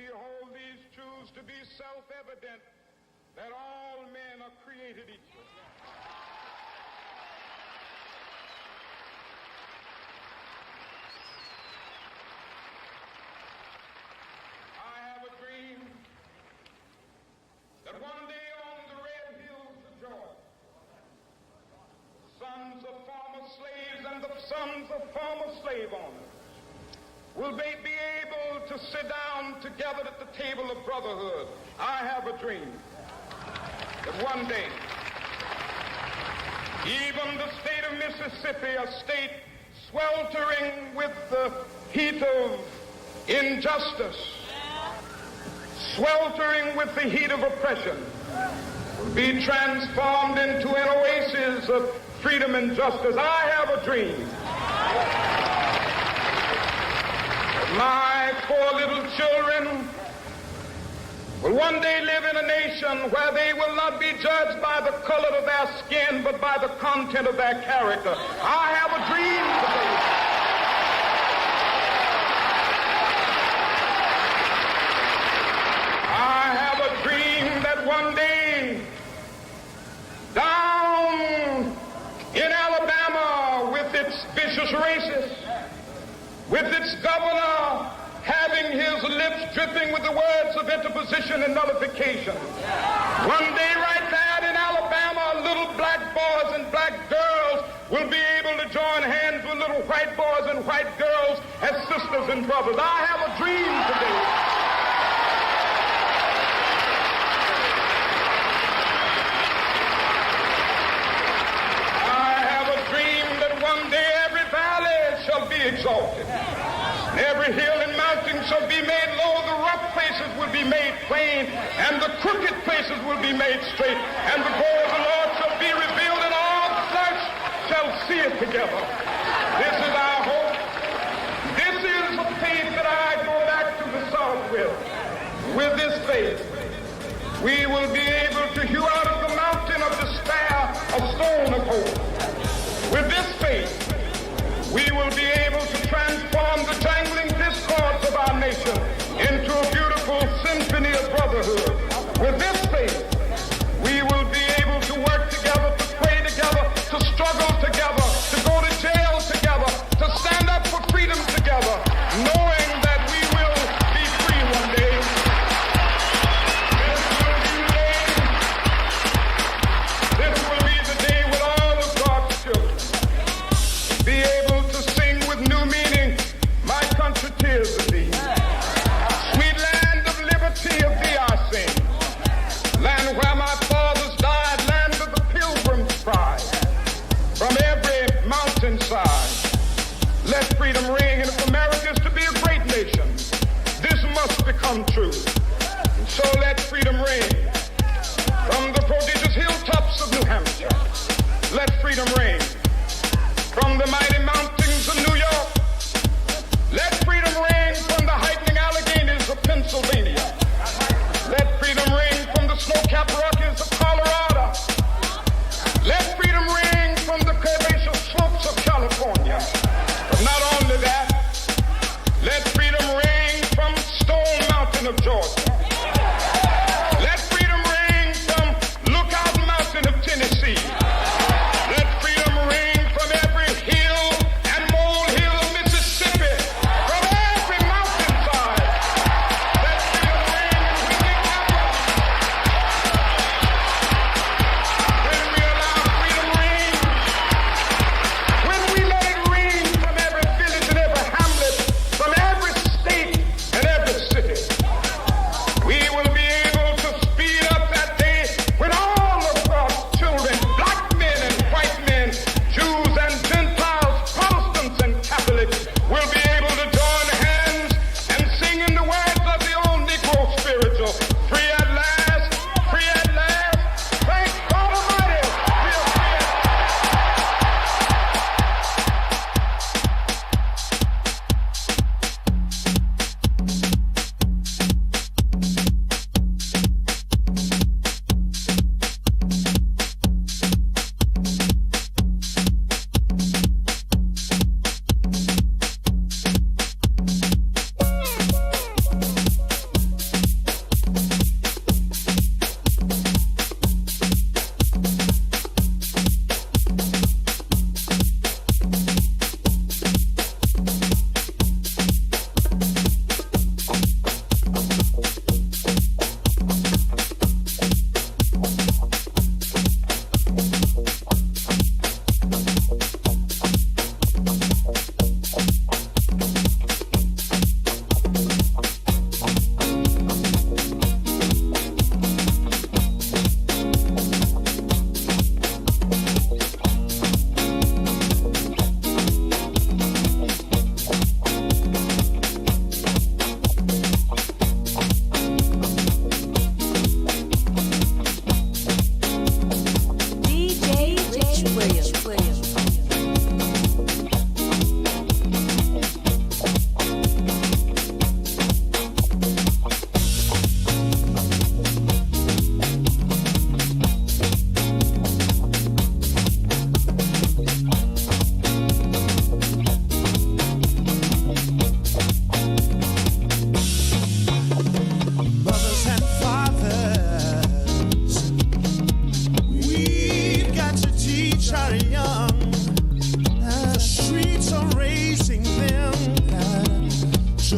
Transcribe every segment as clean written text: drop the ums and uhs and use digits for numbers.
We hold these truths to be self-evident, that all men are created equal. I have a dream that one day on the red hills of Georgia, sons of former slaves and the sons of former slave owners will they be able to sit down together at the table of brotherhood. I have a dream that one day, even the state of Mississippi, a state sweltering with the heat of injustice, sweltering with the heat of oppression, will be transformed into an oasis of freedom and justice. I have a dream. My four little children will one day live in a nation where they will not be judged by the color of their skin, but by the content of their character. I have a dream today. I have a dream that one day, down in Alabama, with its vicious racists, with its governor having his lips dripping with the words of interposition and nullification. One day right there in Alabama, little black boys and black girls will be able to join hands with little white boys and white girls as sisters and brothers. I have a dream today. I have a dream that one day every valley shall be exalted. Every hill and mountain shall be made low, the rough places will be made plain, and the crooked places will be made straight, and the glory of the Lord shall be revealed, and all flesh shall see it together. This is our hope. This is the faith that I go back to the South with. With this faith, we will be able to hew out of the mountain of despair a stone of hope. With this faith, we will be able to transform the jangling discords of our nation into a beautiful symphony of brotherhood. With this faith, we will be able to work together, to pray together, to struggle together, to go to jail together, to stand up for freedom together, knowing that we will be free one day. This will be the day when all of God's children be able to sing with new meaning, my country tears of thee. Sweet land of liberty, of thee I sing. Land where my fathers died, land of the pilgrim's pride. From every mountainside, let freedom ring. And if America is to be a great nation, this must become true. And so let freedom ring. From the prodigious hilltops of New Hampshire, let freedom ring. From the mighty mountains of New York, let freedom ring. From the heightening Alleghenies of Pennsylvania, let freedom ring. From the snow-capped Rockies of Colorado, let freedom ring. From the curvaceous slopes of California. But not only that, let freedom ring from Stone Mountain of Georgia. Let freedom ring from Lookout Mountain of Tennessee. Let freedom ring from every hill and molehill of Mississippi, from every mountainside. Let freedom ring in Whitney, when we allow freedom ring, when we let it ring from every village and every hamlet, from every state and every city.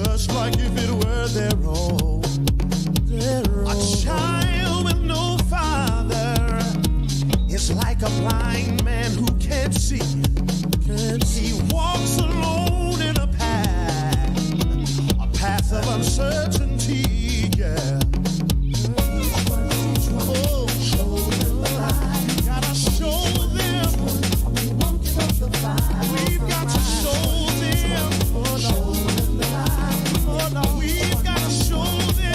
just like if it were their own. A child with no father is like a blind man who can't see. He walks alone in a path of uncertainty, yeah. Oh, gotta show them. We've got to show them. We've got to show them.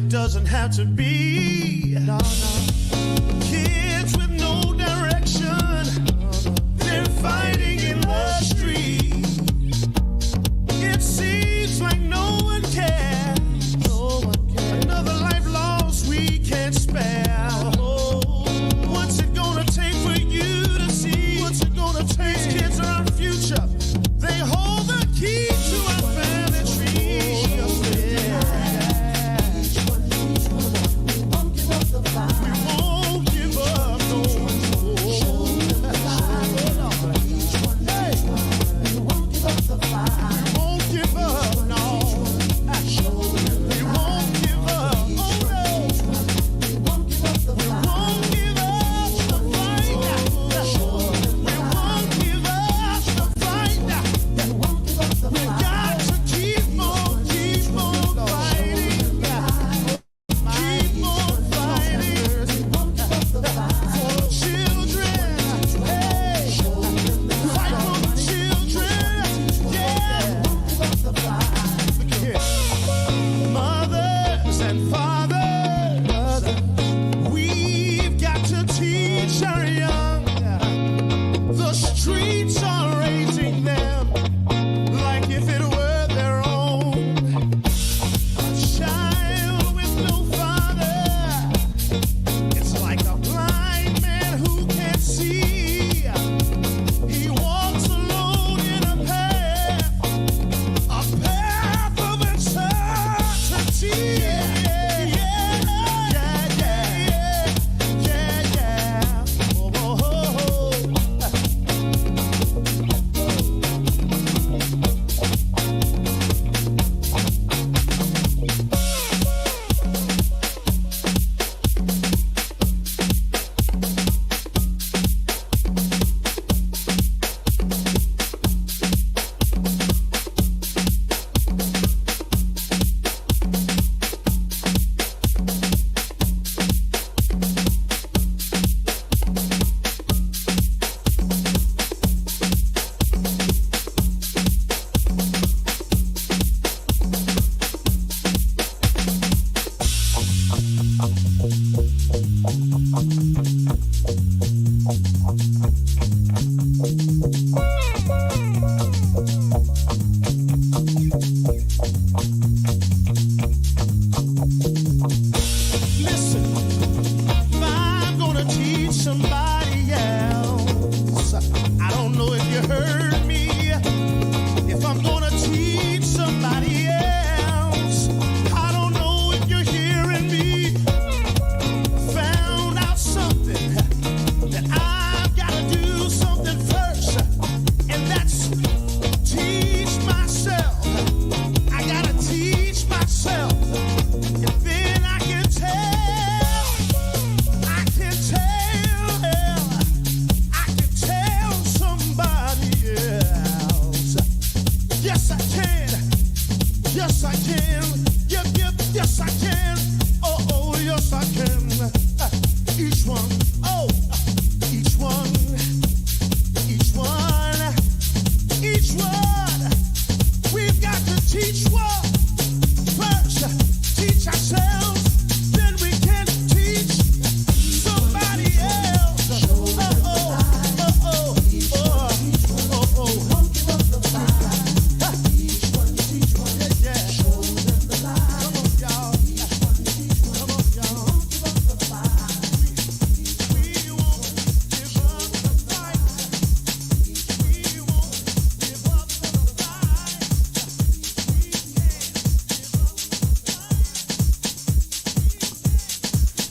Doesn't have to be. Kids with no direction, they're fighting in the street. It seems like no one cares. Another life lost we can't spare. What's it gonna take for you to see? What's it gonna take? These kids are our future. They hold the key to our family tree.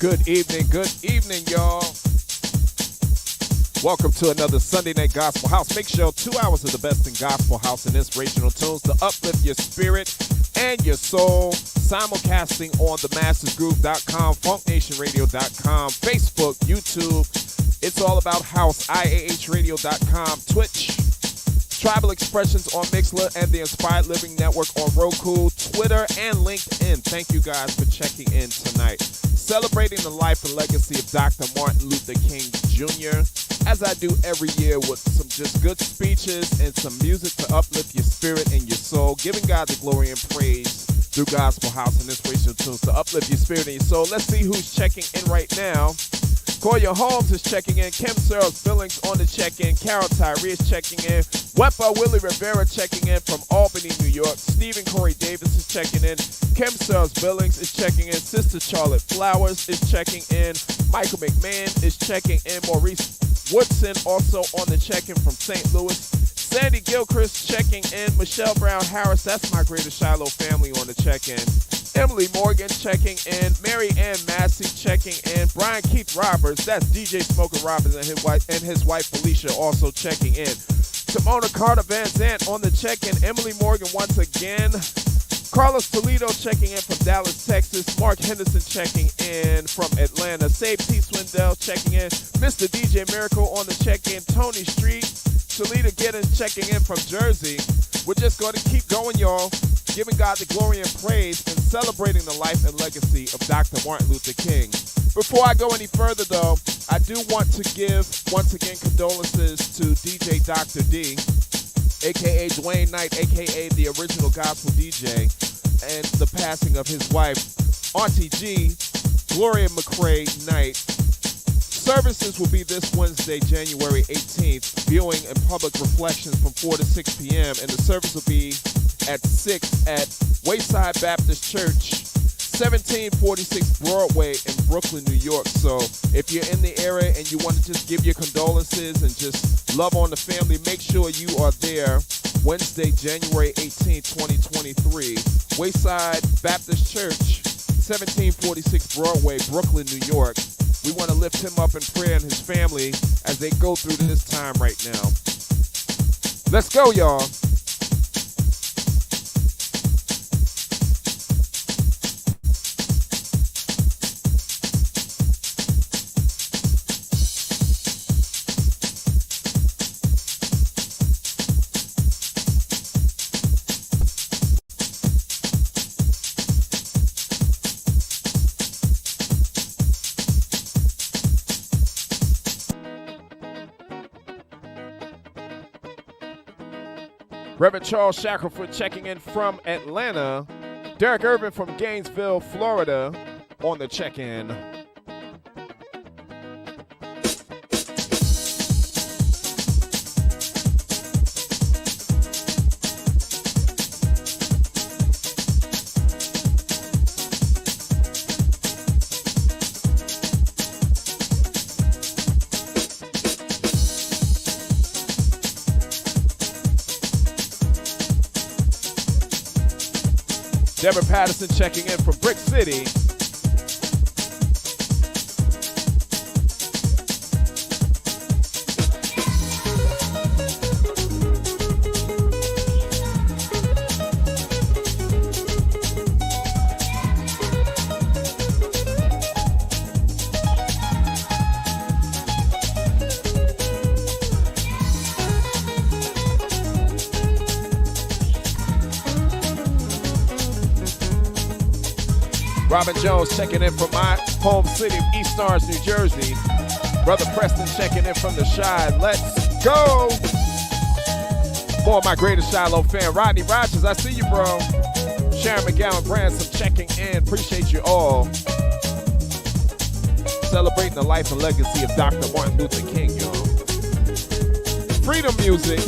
Good evening, y'all. Welcome to another Sunday Night Gospel House Mixshow. 2 hours of the best in gospel house and inspirational tunes to uplift your spirit and your soul. Simulcasting on themastersgroove.com, funknationradio.com, Facebook, YouTube. It's all about house, IAHradio.com, Twitch, Tribal Expressions on Mixler, and the Inspired Living Network on Roku, Twitter, and LinkedIn. Thank you guys for checking in tonight. Celebrating the life and legacy of Dr. Martin Luther King Jr., as I do every year with some just good speeches and some music to uplift your spirit and your soul, giving God the glory and praise through Gospel House and inspirational tunes to uplift your spirit and your soul. Let's see who's checking in right now. Koya Holmes is checking in. Kim Searles Billings on the check-in. Carol Tyree is checking in. Wepa Willie Rivera checking in from Albany, New York. Stephen Corey Davis is checking in. Kim Searles Billings is checking in. Sister Charlotte Flowers is checking in. Michael McMahon is checking in. Maurice Woodson also on the check-in from St. Louis. Sandy Gilchrist checking in. Michelle Brown Harris, that's my Greater Shiloh family on the check-in. Emily Morgan checking in. Mary Ann Massey checking in. Brian Keith Roberts, that's DJ Smoker Roberts and his wife Felicia also checking in. Timona Carter Van Zant on the check-in. Emily Morgan once again. Carlos Toledo checking in from Dallas, Texas. Mark Henderson checking in from Atlanta. Save T. Swindell checking in. Mr. DJ Miracle on the check-in. Tony Street. Shalita Giddens checking in from Jersey. We're just going to keep going, y'all. Giving God the glory and praise and celebrating the life and legacy of Dr. Martin Luther King. Before I go any further, though, I do want to give, once again, condolences to DJ Dr. D, a.k.a. Dwayne Knight, a.k.a. the original gospel DJ, and the passing of his wife, Auntie G, Gloria McCrae Knight. Services will be this Wednesday, January 18th, viewing and public reflections from 4 to 6 p.m., and the service will be at 6 at Wayside Baptist Church, 1746 Broadway in Brooklyn, New York. So if you're in the area and you want to just give your condolences and just love on the family, make sure you are there Wednesday, January 18th, 2023. Wayside Baptist Church, 1746 Broadway, Brooklyn, New York. We want to lift him up in prayer and his family as they go through this time right now. Let's go, y'all. Reverend Charles Shackelford checking in from Atlanta. Derek Irvin from Gainesville, Florida on the check-in. Deborah Patterson checking in from Brick City. Robin Jones checking in from my home city of East Orange, New Jersey. Brother Preston checking in from the Chi. Let's go! More of my Greater Shiloh fan, Rodney Rogers, I see you, bro. Sharon McGowan Branson checking in. Appreciate you all. Celebrating the life and legacy of Dr. Martin Luther King, y'all. Freedom music.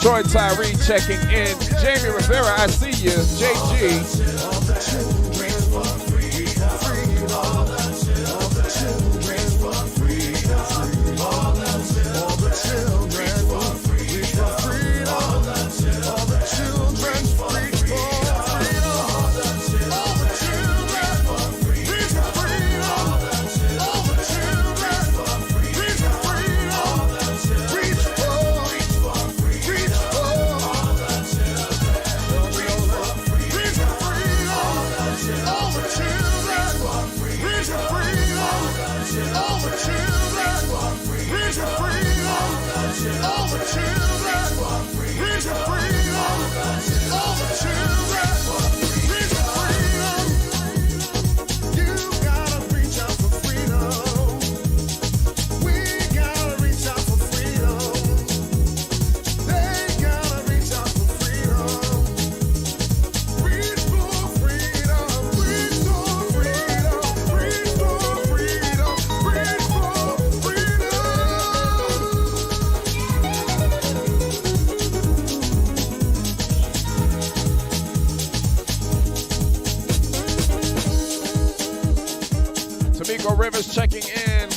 Troy Tyree checking in. Jamie Rivera, I see you. JG. Rivers checking in.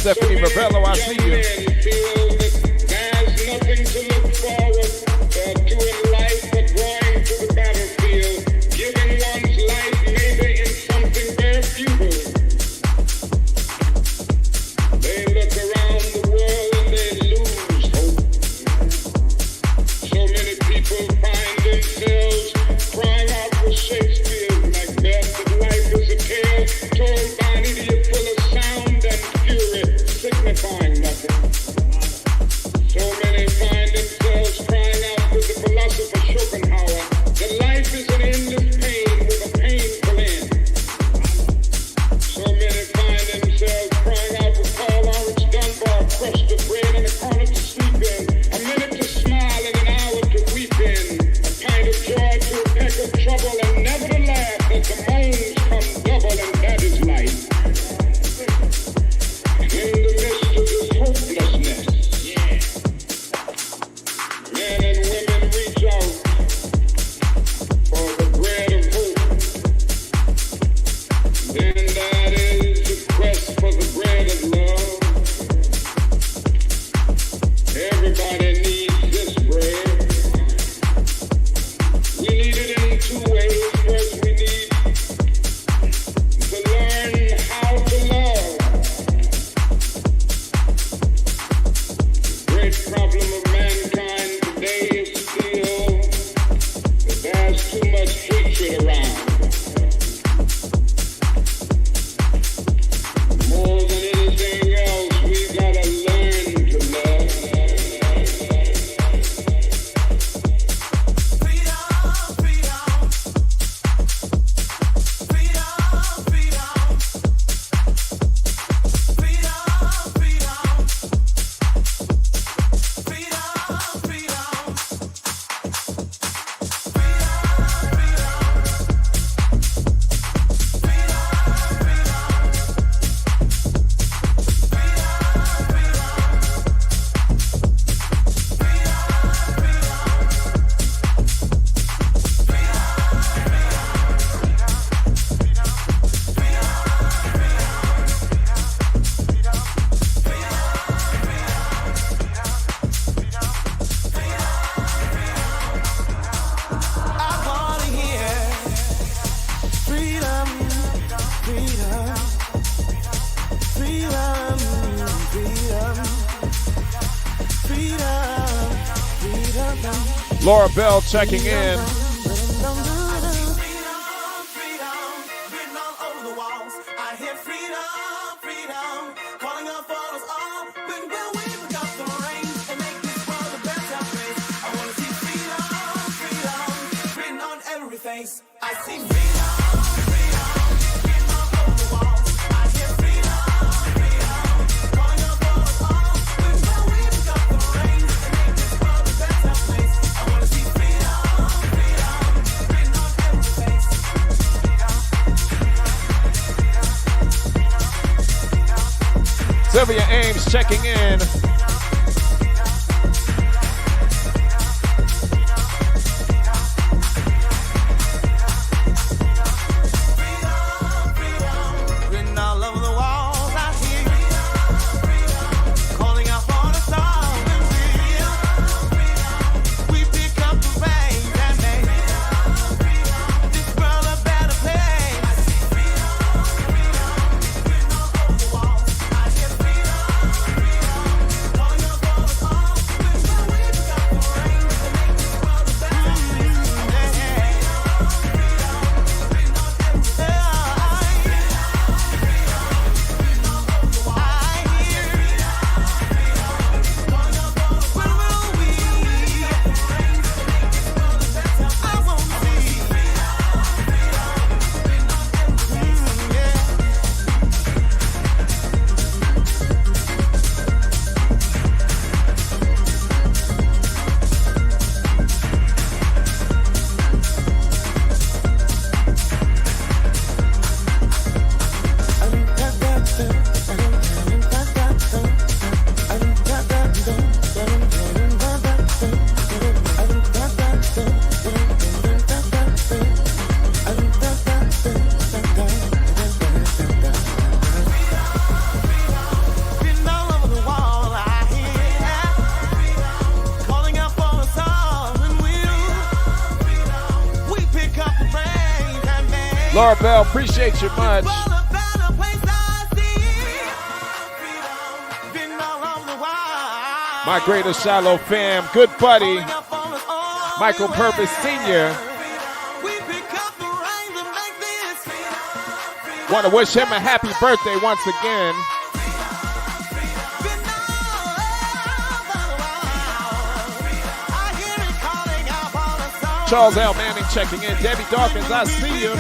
Stephanie Ravello, I see you. There's nothing to look forward to in life but going to the battlefield, giving one's life maybe in something very futile. They look around the world and they lose hope. Laura Bell checking in. I see freedom, freedom, written all over the walls. I hear freedom, freedom, calling up all us all. When we pick up the reins and make this world a better place. I wanna see freedom, freedom, written on every face. Sylvia Ames checking in. Laura Bell, appreciate you much. My greatest Shiloh fam, good buddy, Michael Purvis Sr. Want to wish him a happy birthday once again. Charles L. Manning checking in. Debbie Dawkins, I see you.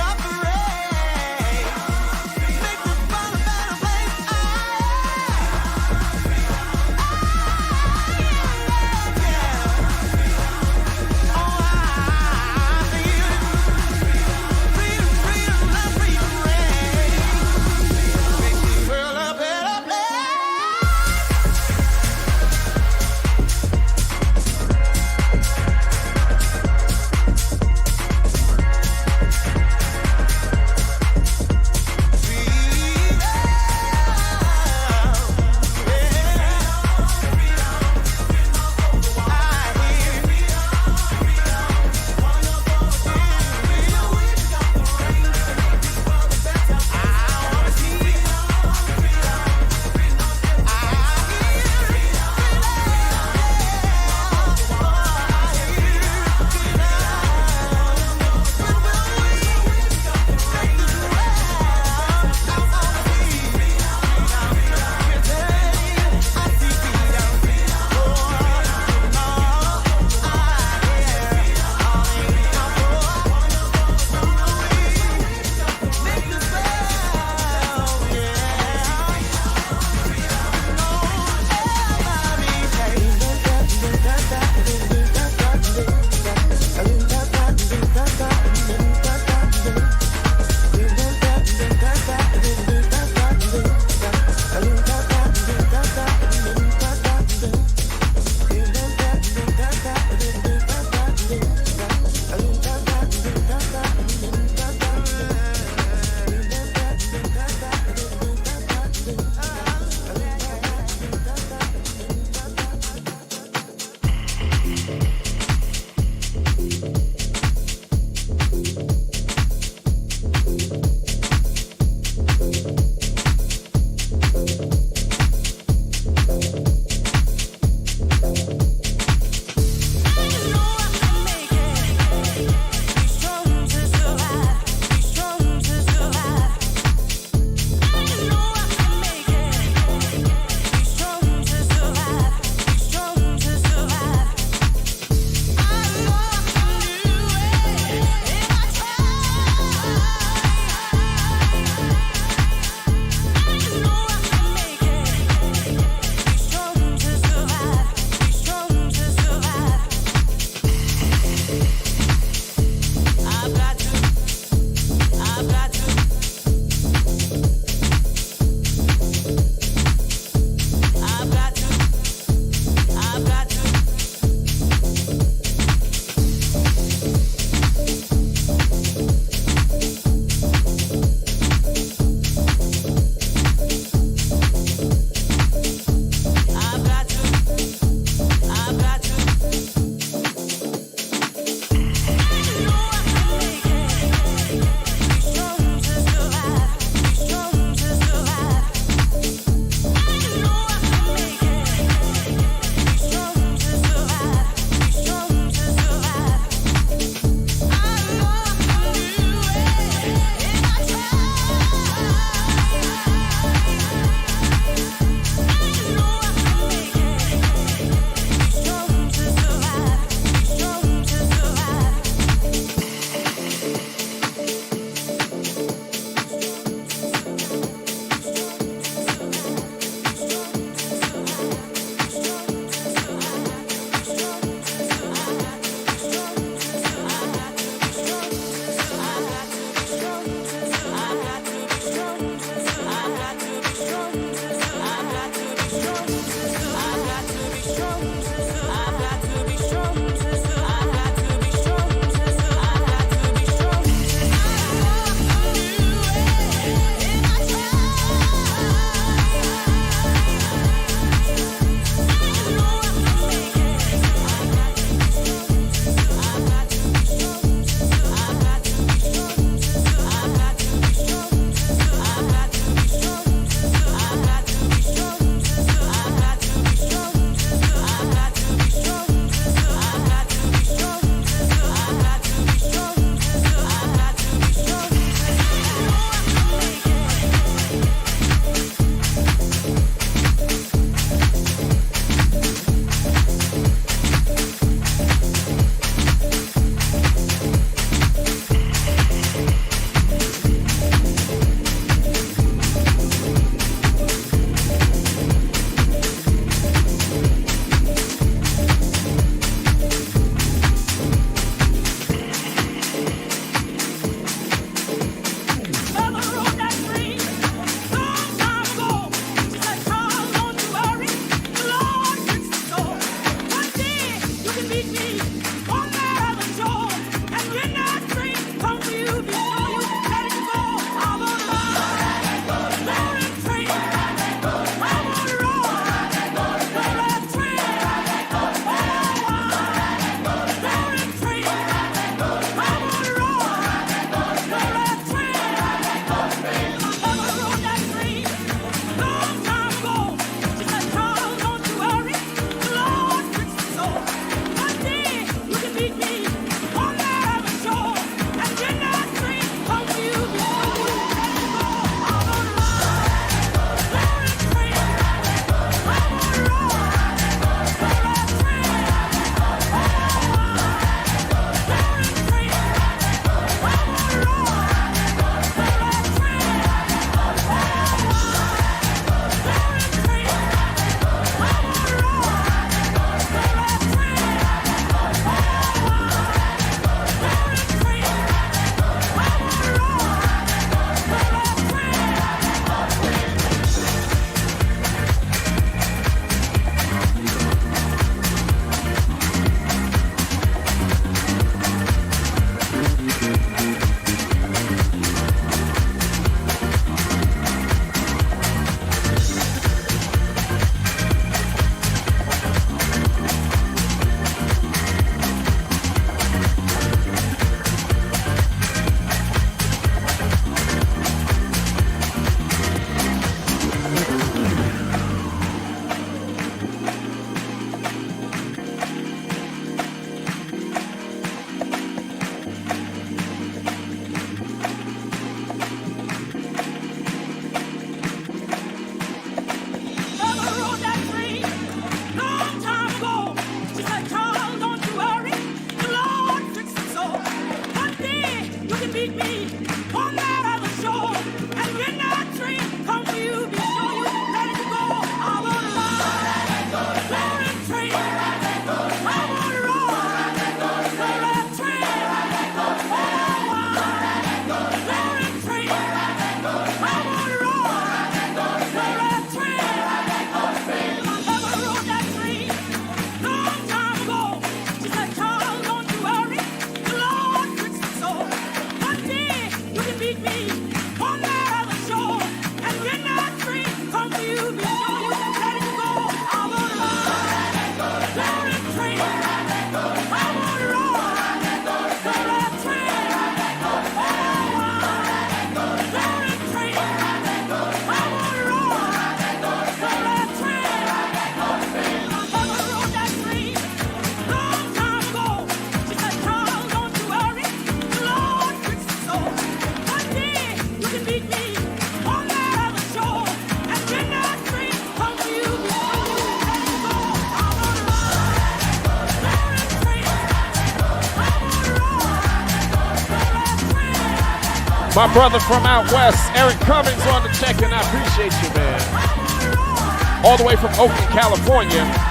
My brother from out west, Eric Cummings on the check-in. I appreciate you, man. All the way from Oakland, California.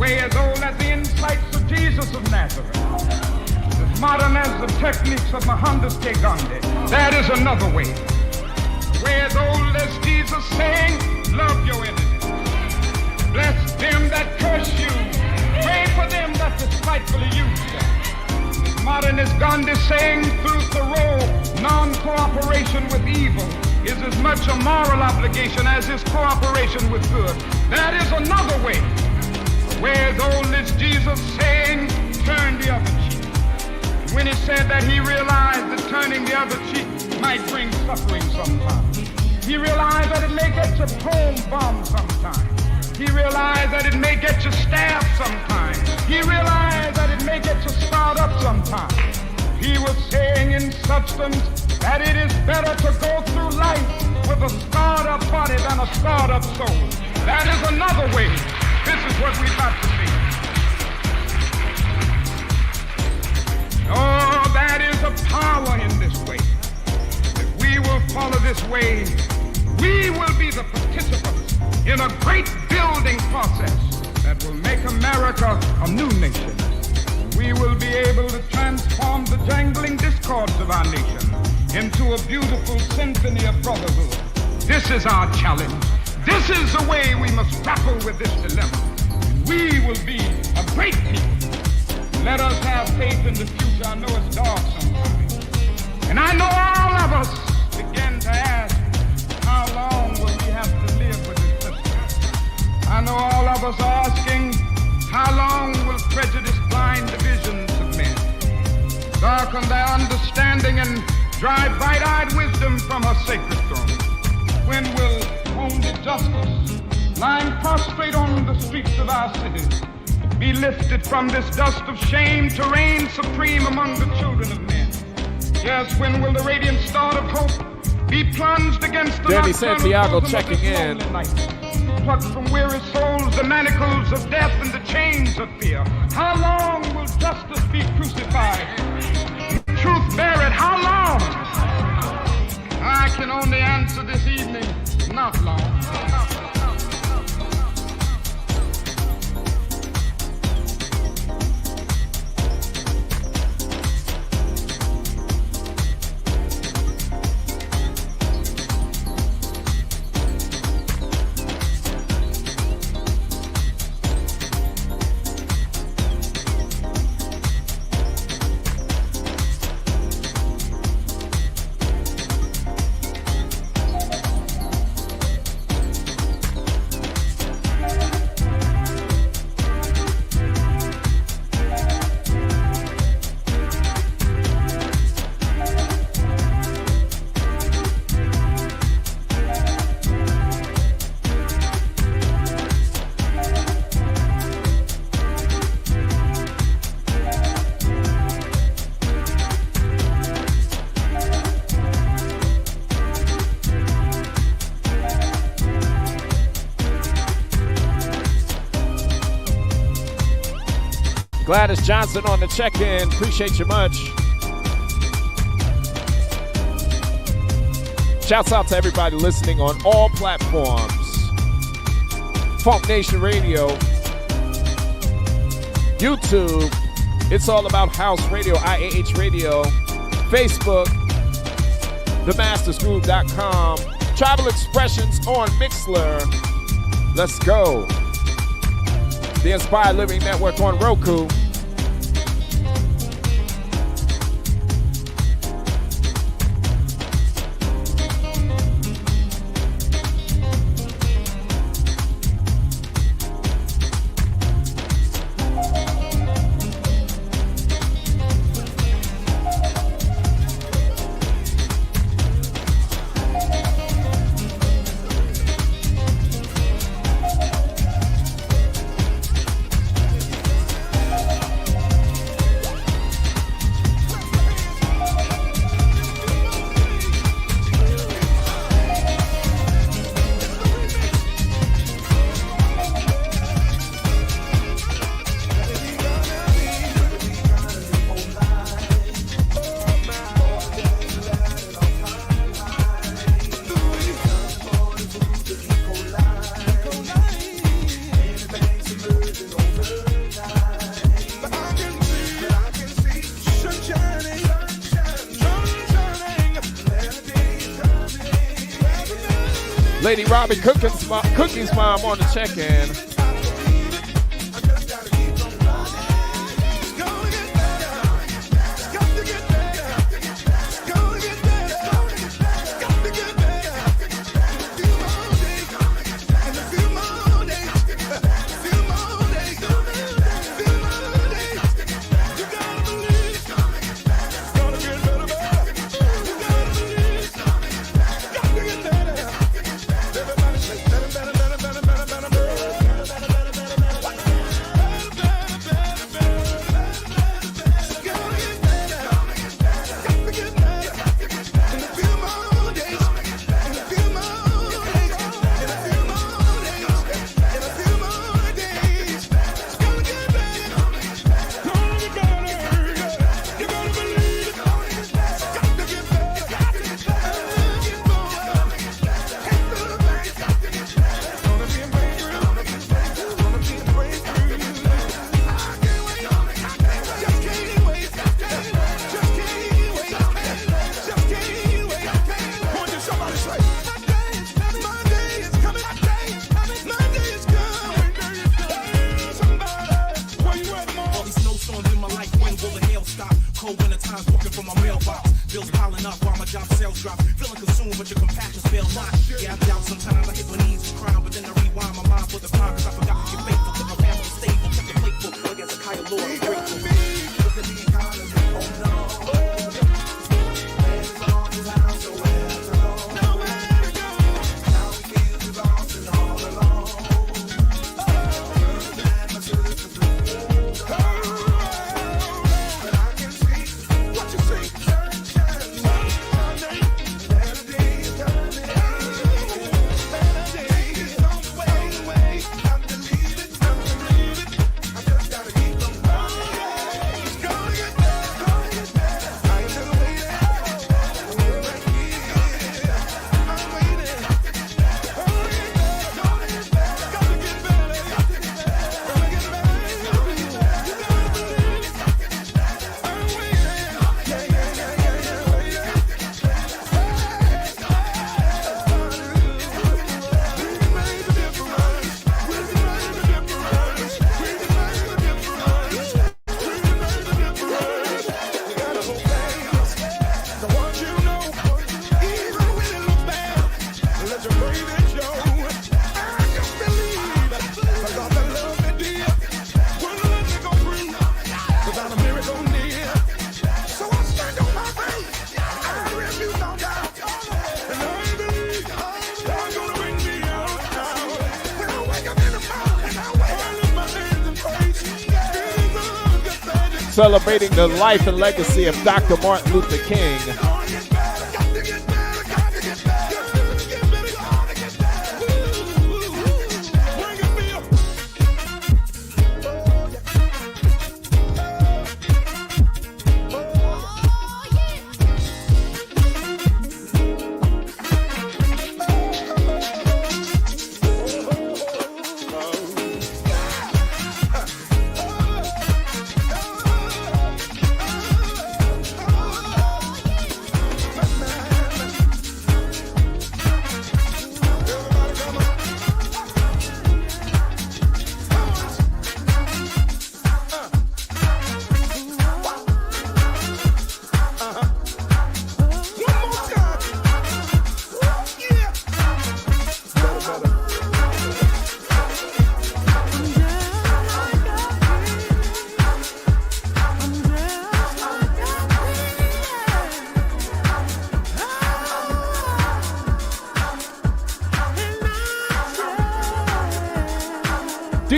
way as old as the insights of Jesus of Nazareth, as modern as the techniques of Mohandas K. Gandhi. That is another way. The way as old as Jesus saying, love your enemies. Bless them that curse you. Pray for them that despitefully use you. As modern as Gandhi saying through Thoreau, non-cooperation with evil is as much a moral obligation as his cooperation with good. That is another way. The way as old as Jesus saying, turn the other cheek. And when he said that, he realized that turning the other cheek might bring suffering sometimes. He realized that it may get you home bombed sometimes. He realized that it may get you stabbed sometimes. He realized that it may get you scarred up sometimes. He was saying in substance that it is better to go through life with a scarred up body than a scarred up soul. That is another way. This is what we've got to see. Oh, that is a power in this way. If we will follow this way, we will be the participants in a great building process that will make America a new nation. We will be able to transform the jangling discords of our nation into a beautiful symphony of brotherhood. This is our challenge. This is the way we must grapple with this dilemma. We will be a great people. Let us have faith in the future. I know it's dark sometimes. And I know all of us begin to ask, how long will we have to live with this system? I know all of us are asking, how long will prejudice blind divisions of men, darken their understanding and drive bright-eyed wisdom from her sacred throne? When will only justice, lying prostrate on the streets of our cities, be lifted from this dust of shame to reign supreme among the children of men? Yes, when will the radiant star of hope be plunged against the Danny Santiago checking in. Plucked from weary souls the manacles of death and the chains of fear. How long will justice be crucified? Truth buried, how long? I can only answer this evening, not long. Gladys Johnson on the check-in. Appreciate you much. Shouts out to everybody listening on all platforms. Funk Nation Radio, YouTube, It's All About House Radio, IAH Radio, Facebook, themastersgroove.com, Tribal Expressions on Mixler. Let's go. The Inspired Living Network on Roku. Lady Robbie Cookie's mom on the check-in. Celebrating the life and legacy of Dr. Martin Luther King.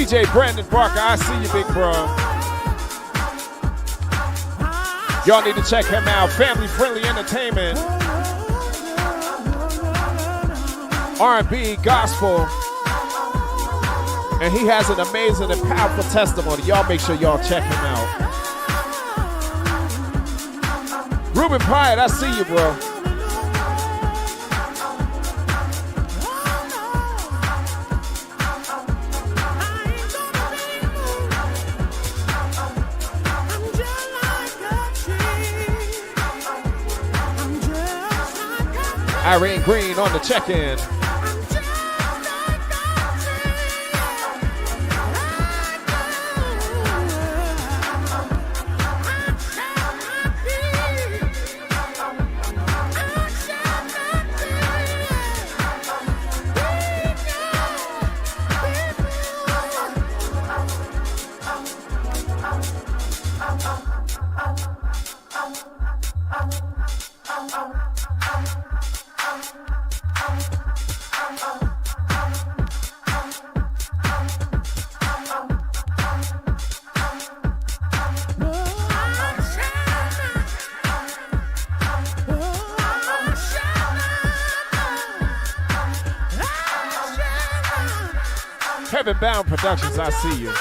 DJ Brandon Parker, I see you, big bro. Y'all need to check him out. Family Friendly Entertainment. R&B, gospel. And he has an amazing and powerful testimony. Y'all make sure y'all check him out. Ruben Pryor, I see you, bro. Irene Green on the check-in. Heaven Bound Productions, I see you.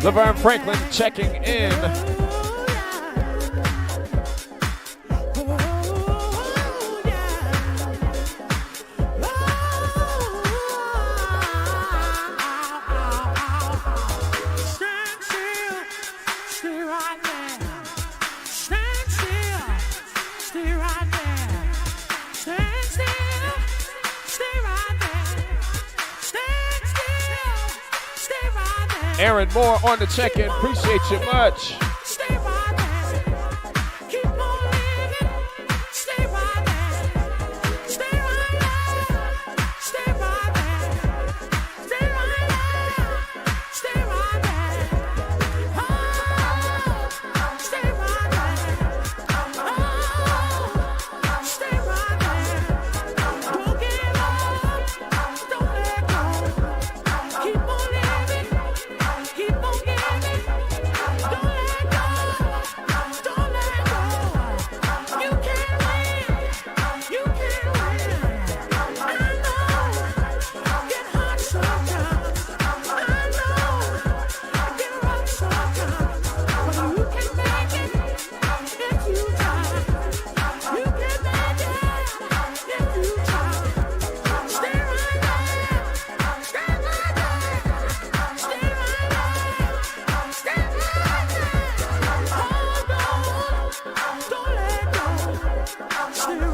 Laverne Franklin checking in. Aaron Moore on the check-in. Appreciate you much.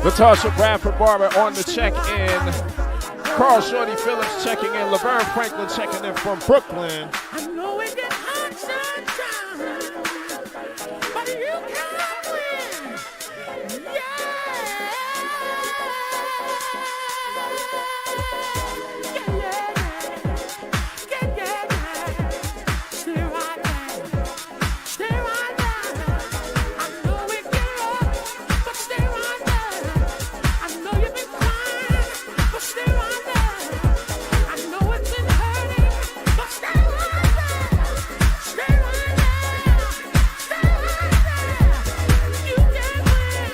Natasha Bradford Barber on the check-in. Carl Shorty Phillips checking in. Laverne Franklin checking in from Brooklyn. I know it get hot sometimes, but you can't win. Stay right there. Stay right there. I know it get rough, but stay right there. I know you've been crying, but stay right there. I know it's been hurting, but stay right there. Stay right there. Stay right there. You can win.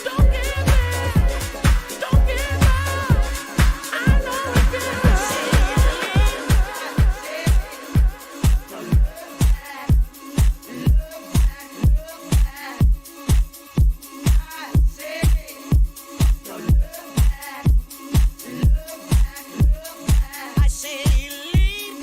Don't give in. Don't give up. I know it get rough. I say leave.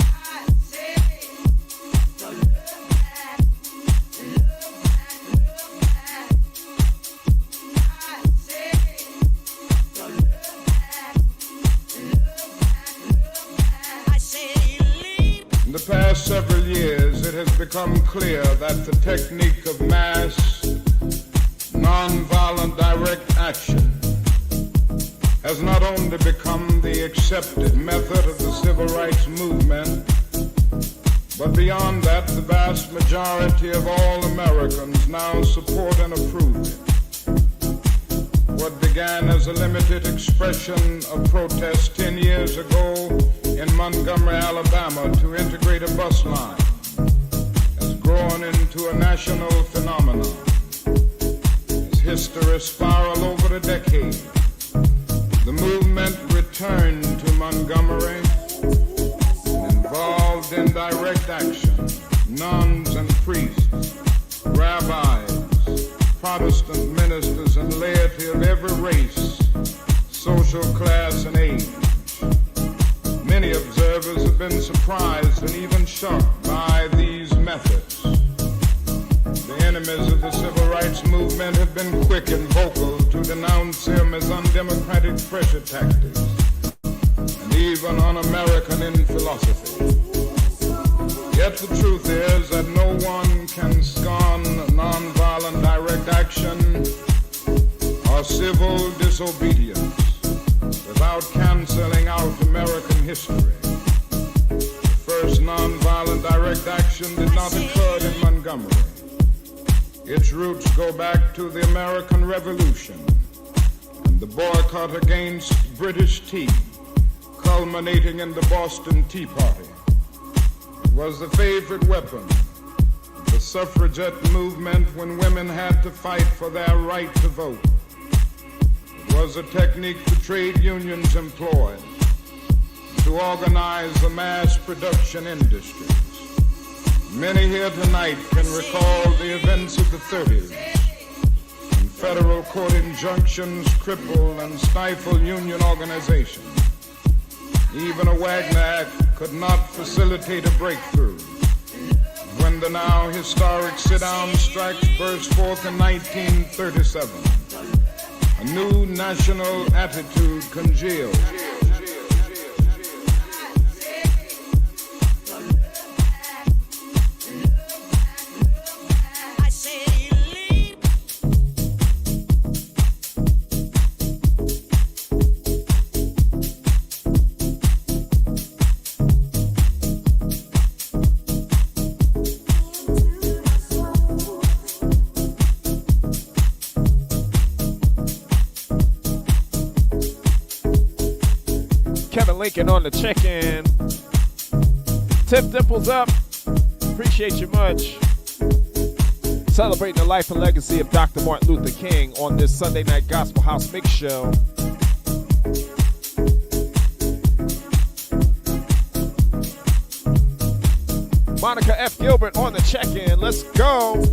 I say leave. In the past several years, it has become clear that the technique of mass, non-violent direct action has not only become the accepted method of the civil rights movement, but beyond that, the vast majority of all Americans now support and approve it. What began as a limited expression of protest 10 years ago in Montgomery, Alabama, to integrate a bus line has grown into a national phenomenon. It's history spiral over the decades. The movement returned to Montgomery and involved in direct action nuns and priests, rabbis, Protestant ministers, and laity of every race, social class, and age. Many observers have been surprised and even shocked by these methods. The enemies of the civil rights movement have been quick and vocal to denounce him as undemocratic pressure tactics and even un-American in philosophy. Yet the truth is that no one can scorn nonviolent direct action or civil disobedience without canceling out American history. The first nonviolent direct action did not occur in Montgomery. Its roots go back to the American Revolution and the boycott against British tea, culminating in the Boston Tea Party. It was the favorite weapon of the suffragette movement when women had to fight for their right to vote. It was a technique the trade unions employed to organize the mass production industries. Many here tonight can recall the events of the 30s, when federal court injunctions crippled and stifled union organization. Even a Wagner Act could not facilitate a breakthrough. When the now historic sit-down strikes burst forth in 1937, a new national attitude congealed. Lincoln on the check-in. Tip Dimples up. Appreciate you much. Celebrating the life and legacy of Dr. Martin Luther King on this Sunday Night Gospel House Mix Show. Monica F. Gilbert on the check-in. Let's go.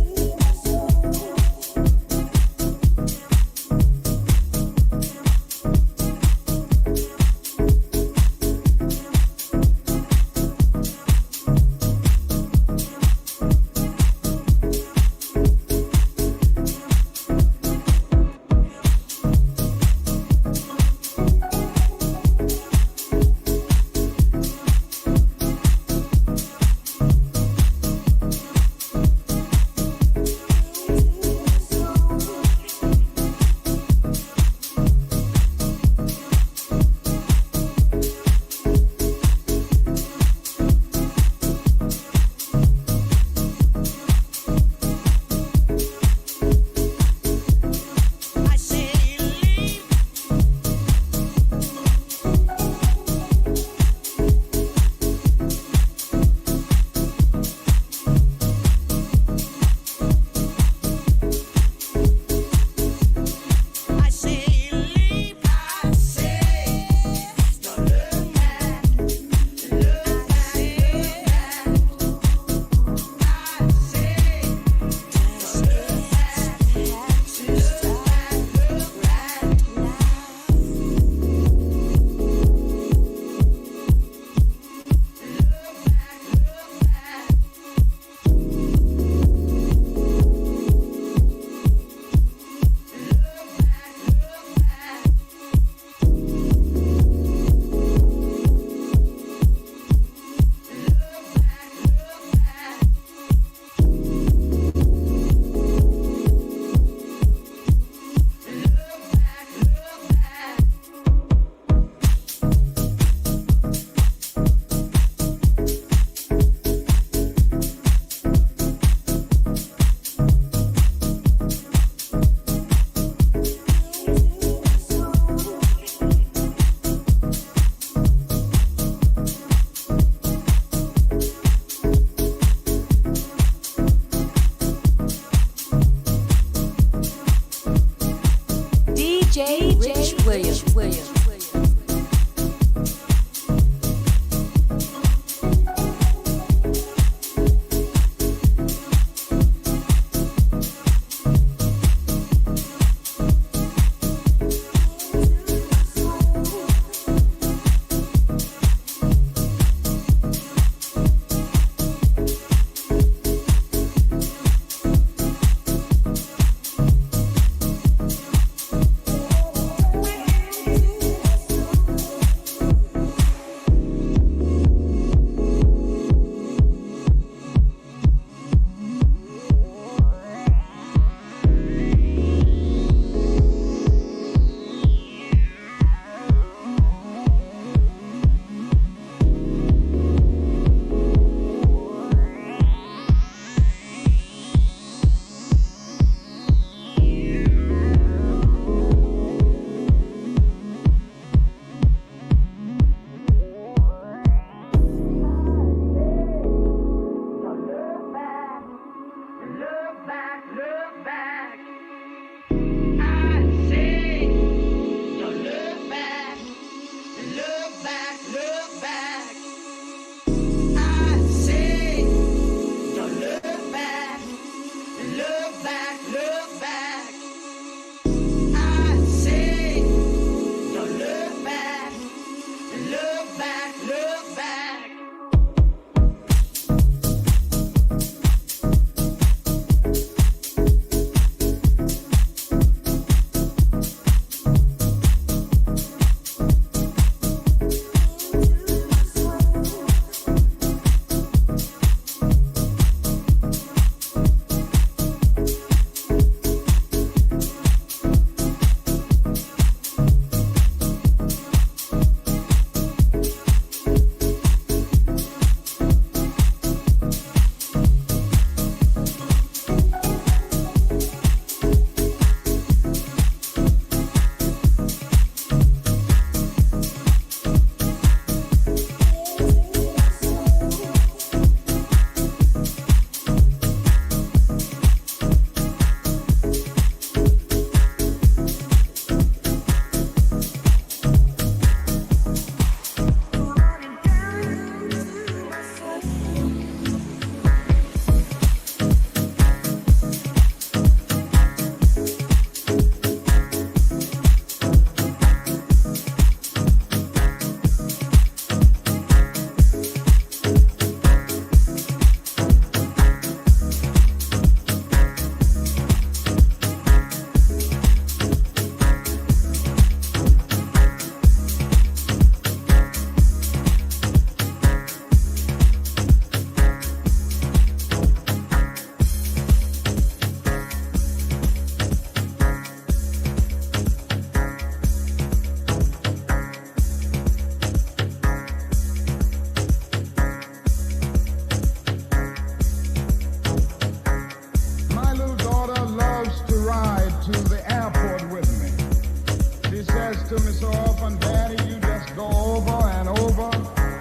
so often, Daddy, you just go over and over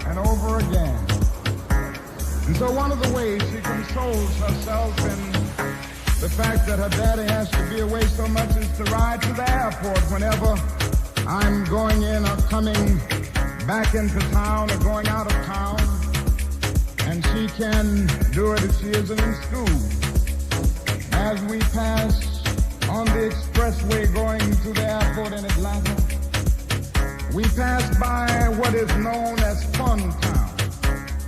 and over again. And so one of the ways she consoles herself in the fact that her daddy has to be away so much is to ride to the airport whenever I'm going in or coming back into town or going out of town. And she can do it if she isn't in school. As we pass on the expressway going to the airport in Atlanta, we pass by what is known as Fun Town.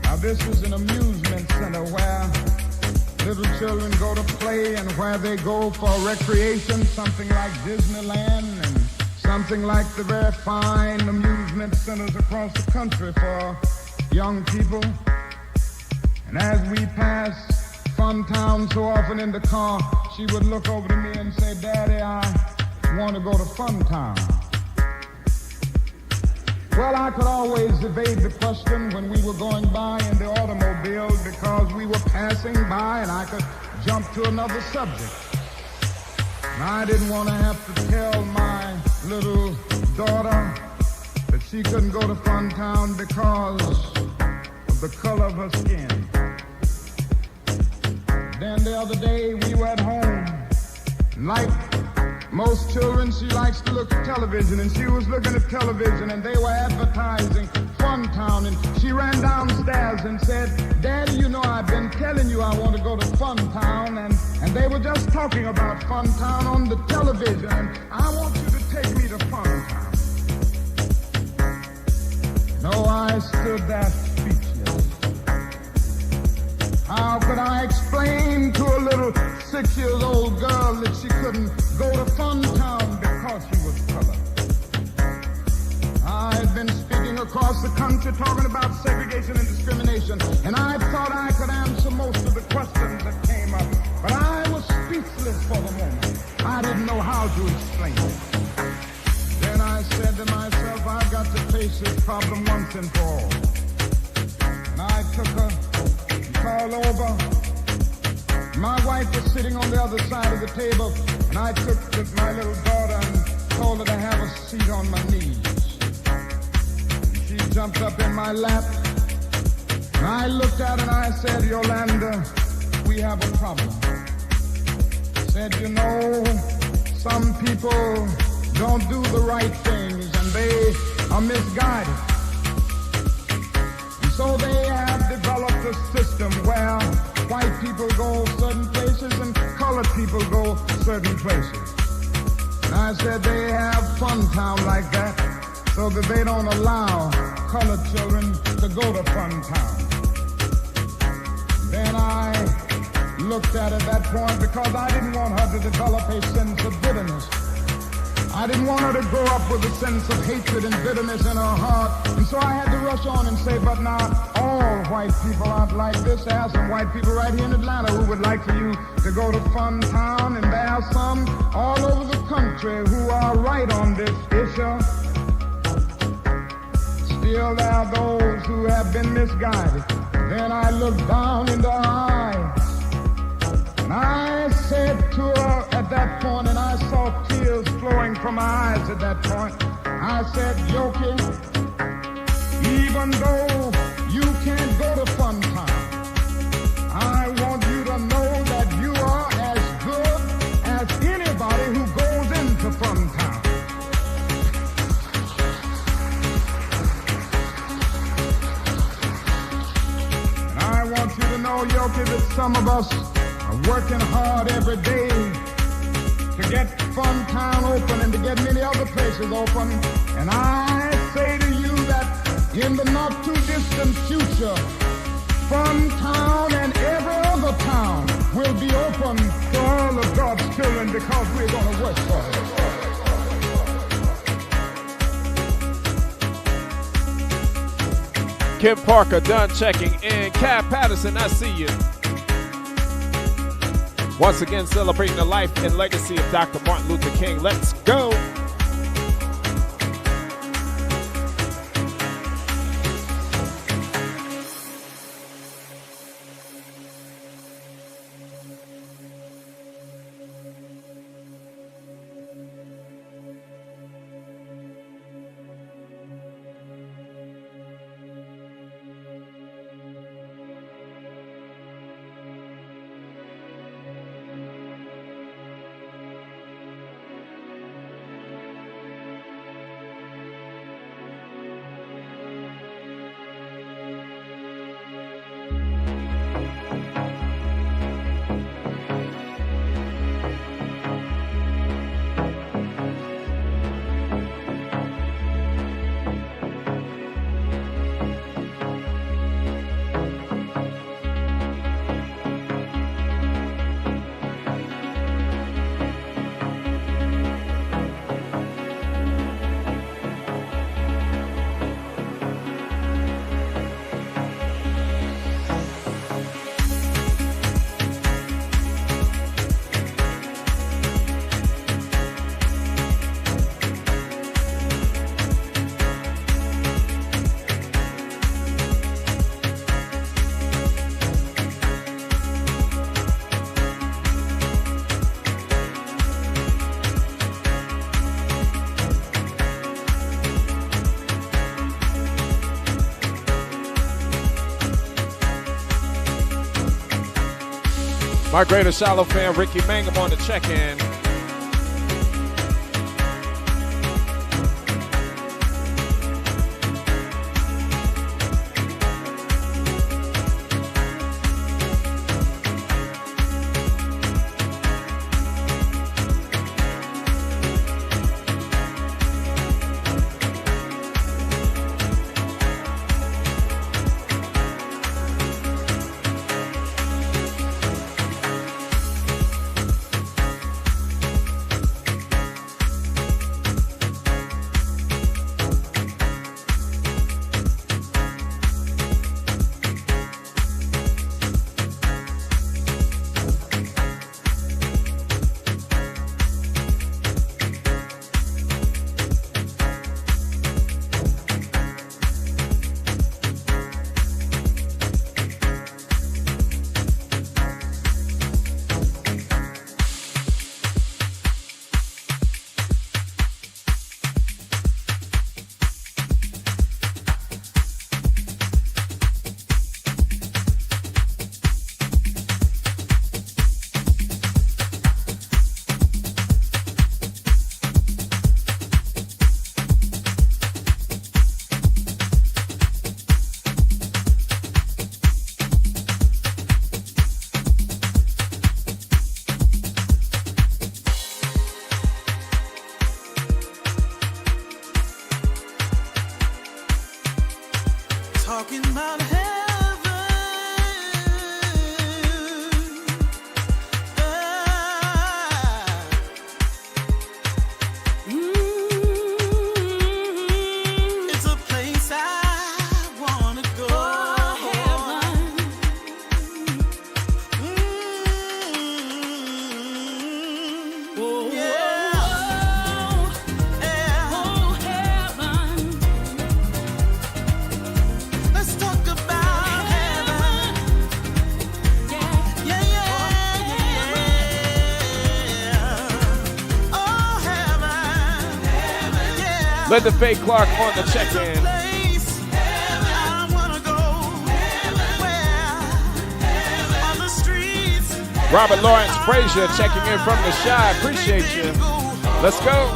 Now this is an amusement center where little children go to play and where they go for recreation, something like Disneyland and something like the very fine amusement centers across the country for young people. And as we pass Fun Town so often in the car, she would look over to me and say, Daddy, I want to go to Fun Town. Well, I could always evade the question when we were going by in the automobile because we were passing by and I could jump to another subject. And I didn't want to have to tell my little daughter that she couldn't go to Fun Town because of the color of her skin. Then the other day we were at home. Like most children, she likes to look at television, and she was looking at television, and they were advertising Fun Town, and she ran downstairs and said, Daddy, you know I've been telling you I want to go to Fun Town, and they were just talking about Fun Town on the television, and I want you to take me to Fun Town. No, I stood there speechless. How could I explain to a little 6-year-old girl that she couldn't go to Fun Town because she was colored? I had been speaking across the country talking about segregation and discrimination, and I thought I could answer most of the questions that came up, but I was speechless for the moment. I didn't know how to explain it. Then I said to myself, I've got to face this problem once and for all. And I took her and called over. My wife was sitting on the other side of the table, and I took my little daughter and told her to have a seat on my knees. She jumped up in my lap, and I looked at her and I said, Yolanda, we have a problem. I said, you know, some people don't do the right things, and they are misguided. And so they have developed a system where white people go certain places and colored people go certain places. And I said they have Fun Town like that so that they don't allow colored children to go to Fun Town. Then I looked at that point because I didn't want her to develop a sense of bitterness. I didn't want her to grow up with a sense of hatred and bitterness in her heart. And so I had to rush on and say, but now all white people aren't like this. There are some white people right here in Atlanta who would like for you to go to Fun Town, and there are some all over the country who are right on this issue. Still there are those who have been misguided. Then I looked down into her eyes, and I said to her at that point, and I saw tears flowing from my eyes at that point, I said, Yoki, even though you can't go to Fun Town, I want you to know that you are as good as anybody who goes into Fun Town. And I want you to know, Yoki, that some of us are working hard every day to get Fun Town open and to get many other places open. And I say to you that in the not too distant future, Fun Town and every other town will be open to all of God's children because we're going to work for it. Kim Parker done checking in. Cap Patterson, I see you. Once again, celebrating the life and legacy of Dr. Martin Luther King. Let's go. My Greater Shallow fan, Ricky Mangum on the check-in. Talking about heaven. It's a place I wanna go. Heaven. Oh, yeah. Oh, heaven. Let's talk about heaven. Yeah, yeah, yeah, yeah. Oh, heaven. Yeah. Linda Faye Clark on the check-in. Place I wanna go. Where? On the streets. Robert Lawrence Frazier checking in from the Shy. Appreciate you. Let's go.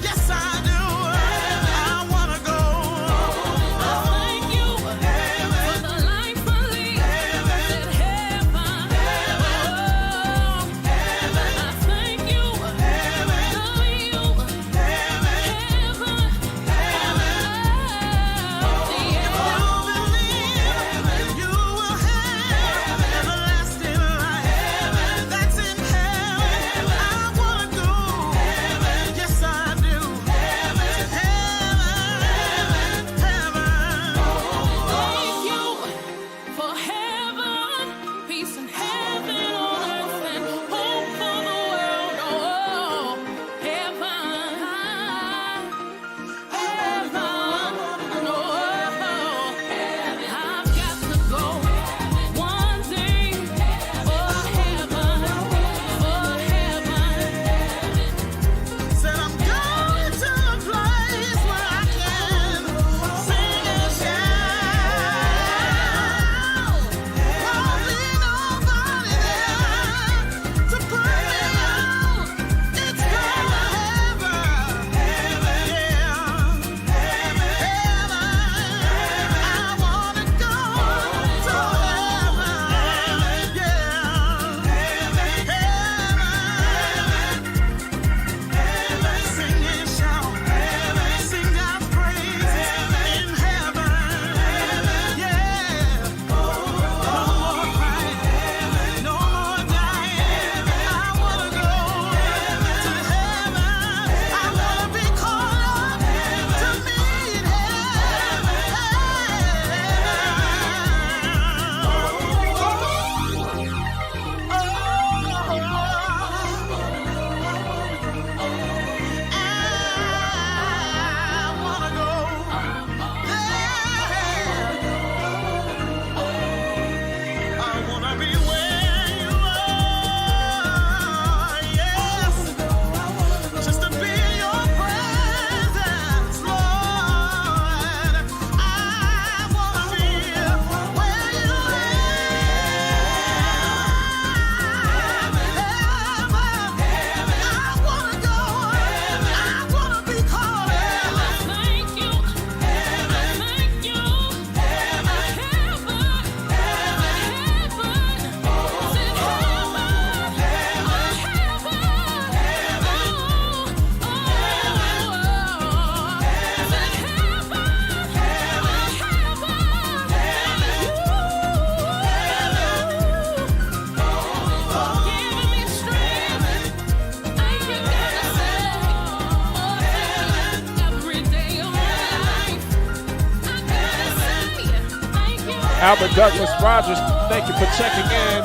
Yes, I do. I wanna go. Albert Douglas Rogers, thank you for checking in.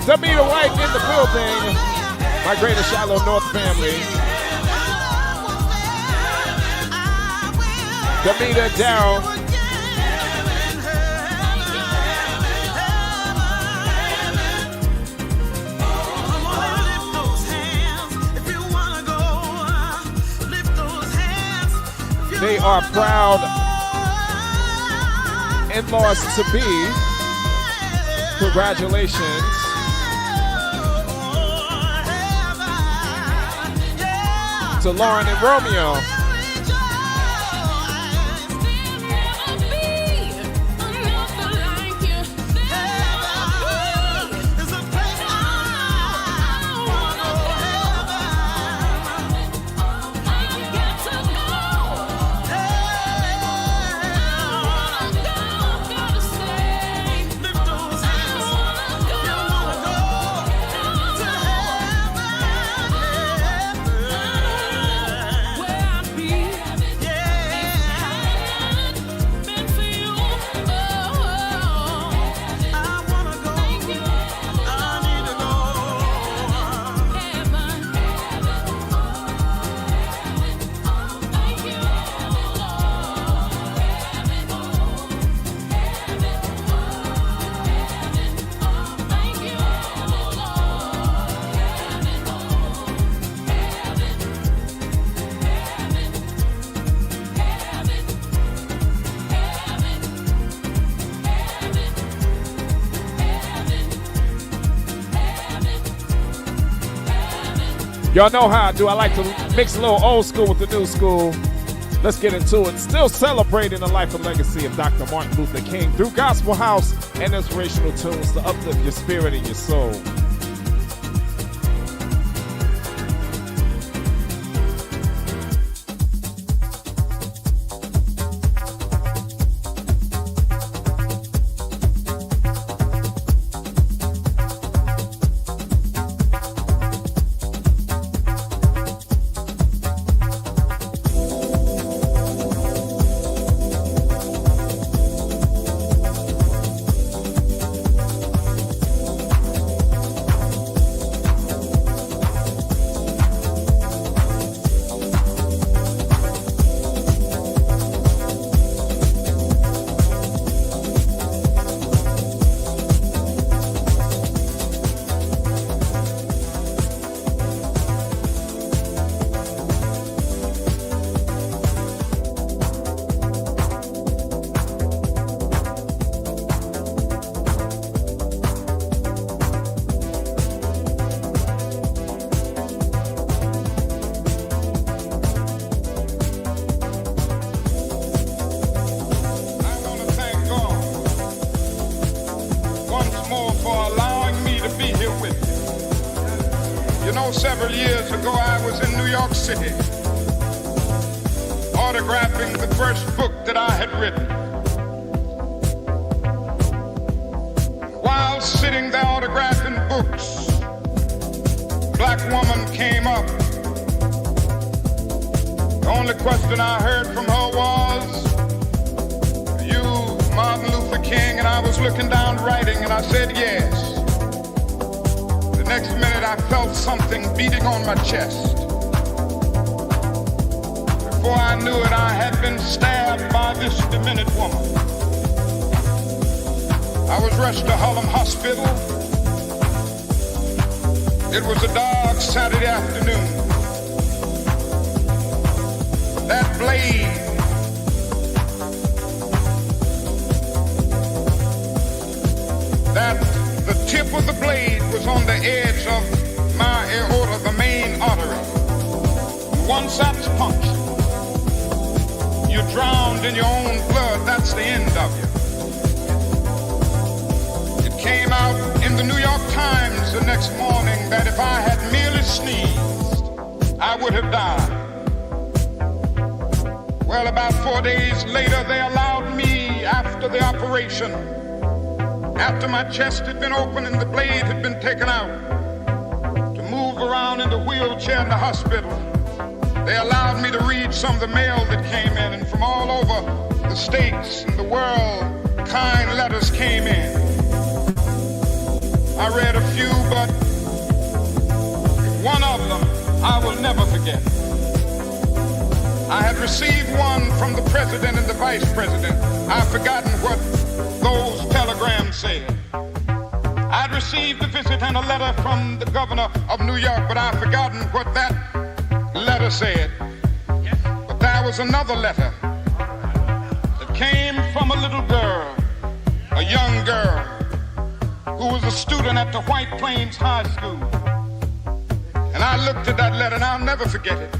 Damita White in the building. My Greater Shallow North family. Damita down. They are proud in-laws to be. Congratulations. To Lauren and Romeo. Y'all know how I do. I like to mix a little old school with the new school. Let's get into it. Still celebrating the life and legacy of Dr. Martin Luther King through Gospel House and inspirational tunes to uplift your spirit and your soul. Several years ago, I was in New York City, autographing the first book that I had written. While sitting there autographing books, a black woman came up. The only question I heard from her was, "You, Martin Luther King?" And I was looking down writing, and I said, "Yes." Next minute, I felt something beating on my chest. Before I knew it, I had been stabbed by this demented woman. I was rushed to Harlem Hospital. It was a dark Saturday afternoon. That blade the tip of the blade was on the edge of my aorta, the main artery. Once that's punctured, you're drowned in your own blood. That's the end of you. It came out in the New York Times the next morning that if I had merely sneezed, I would have died. Well, about 4 days later, they allowed me, after the operation, after my chest had been opened and the blade had been taken out, to move around in the wheelchair in the hospital. They allowed me to read some of the mail that came in, and from all over the states and the world, kind letters came in. I read a few, but one of them I will never forget. I had received one from the president and the vice president. I've forgotten what those telegrams said. I'd received a visit and a letter from the governor of New York, but I've forgotten what that letter said. But there was another letter that came from a little girl, a young girl, who was a student at the White Plains High School. And I looked at that letter and I'll never forget it.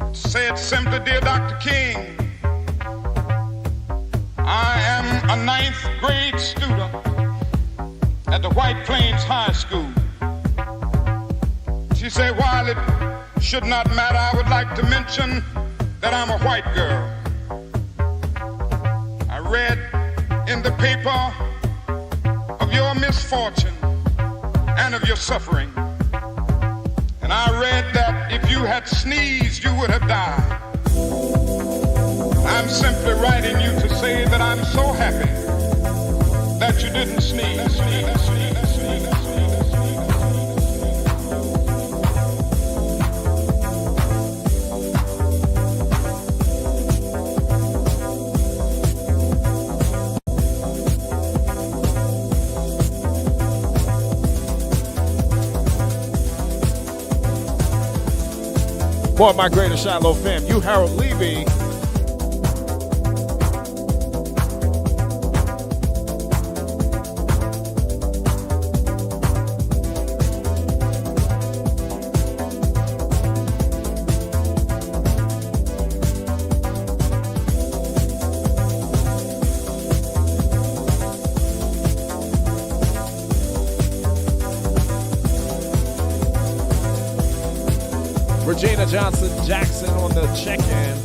It said simply, "Dear Dr. King, I am a 9th grade student at the White Plains High School." She said, "While it should not matter, I would like to mention that I'm a white girl. I read in the paper of your misfortune and of your suffering. And I read that if you had sneezed, you would have died. I'm simply writing you to say that I'm so happy that you didn't sneeze." For my greater Shiloh fam, you Harold Levy. Regina Johnson-Jackson on the check-in.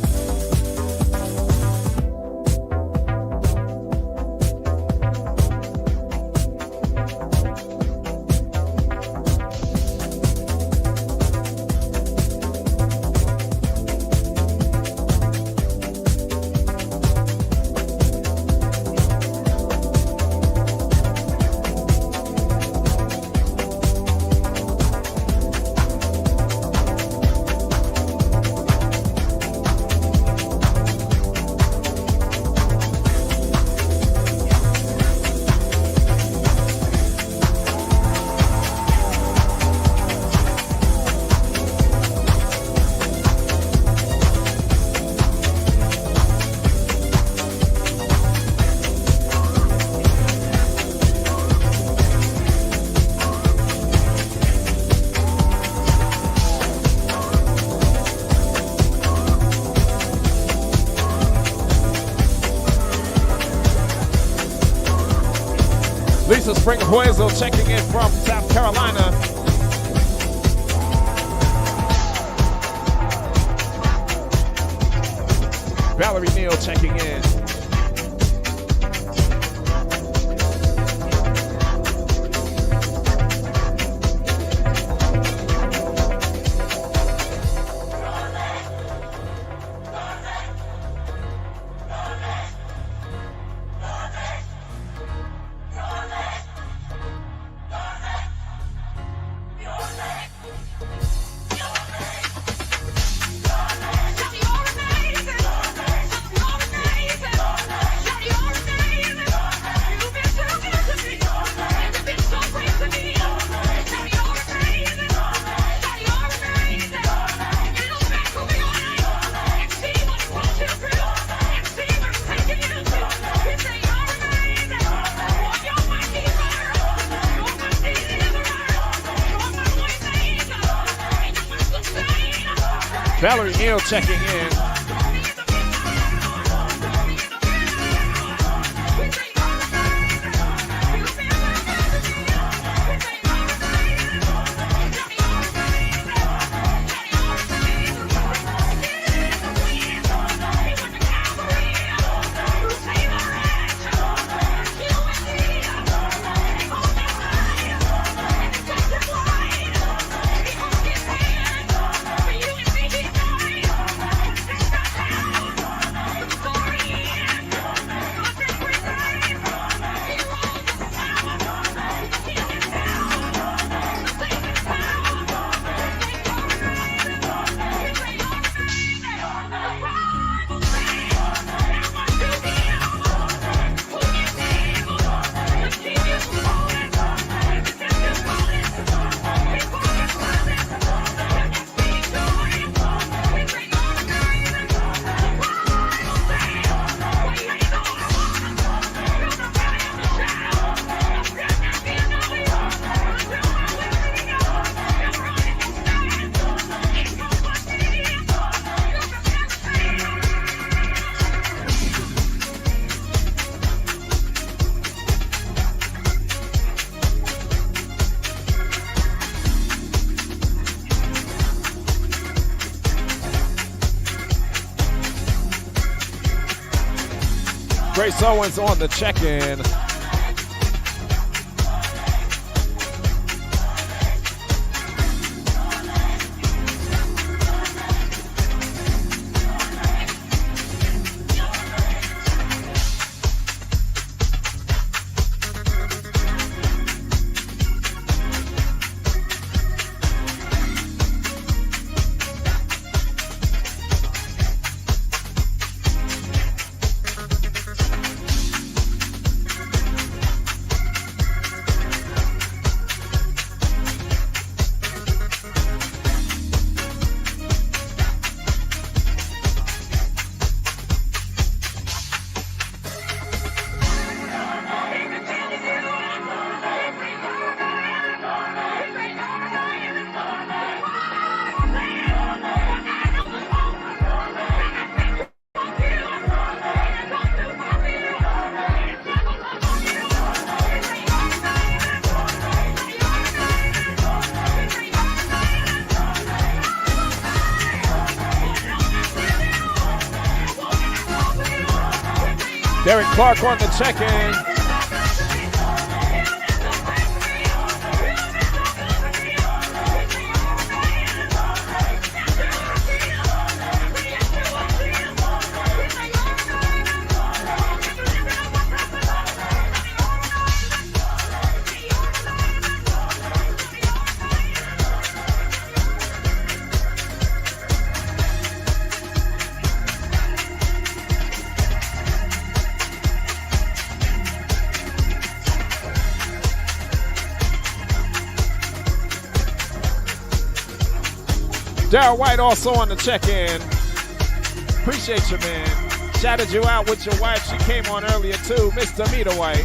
Lisa Spring-Hueso checking in from South Carolina. Valerie Neal checking in. Valerie Neal checking in. Trace Owens on the check-in. Derek Clark on the check-in. Daryl White also on the check-in. Appreciate you, man. Shouted you out with your wife. She came on earlier too, Miss Damita White.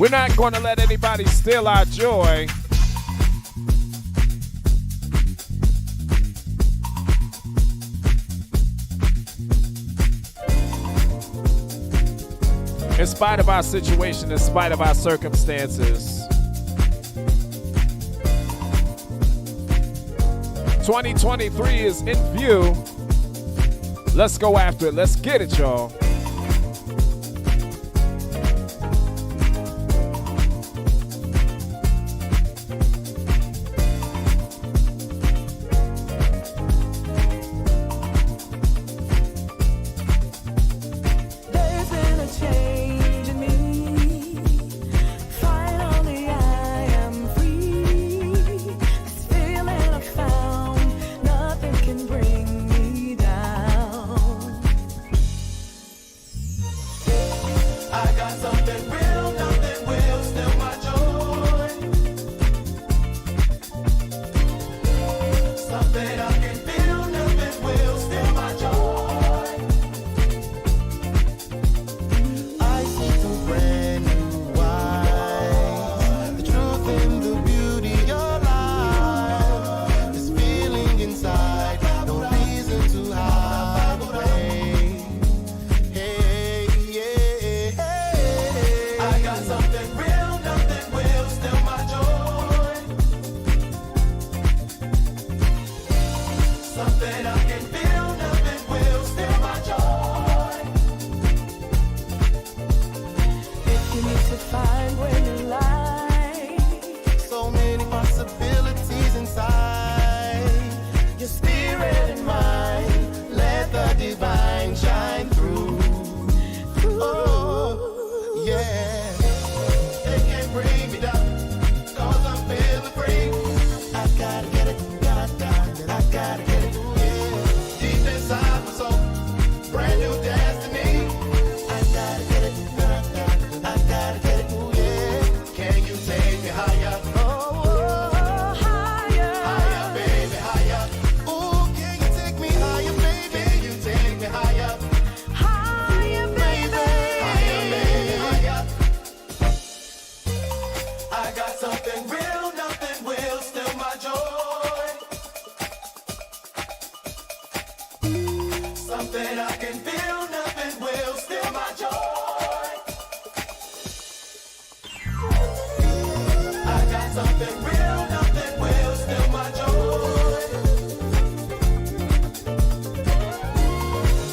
We're not going to let anybody steal our joy. In spite of our situation, in spite of our circumstances. 2023 is in view. Let's go after it. Let's get it, y'all. Yeah, they can't bring me down, cause I'm feeling free. I gotta get it, I gotta get it, yeah. Deep inside my soul, brand new destiny. I gotta get it, I gotta get it, yeah. Can you take me higher? Oh, higher, higher, baby, higher. Ooh, can you take me higher, baby? Can you take me higher? Higher, baby, higher, baby, higher. I got something real, nothing will steal my joy. Something I can feel, nothing will steal my joy. I got something real, nothing will steal my joy.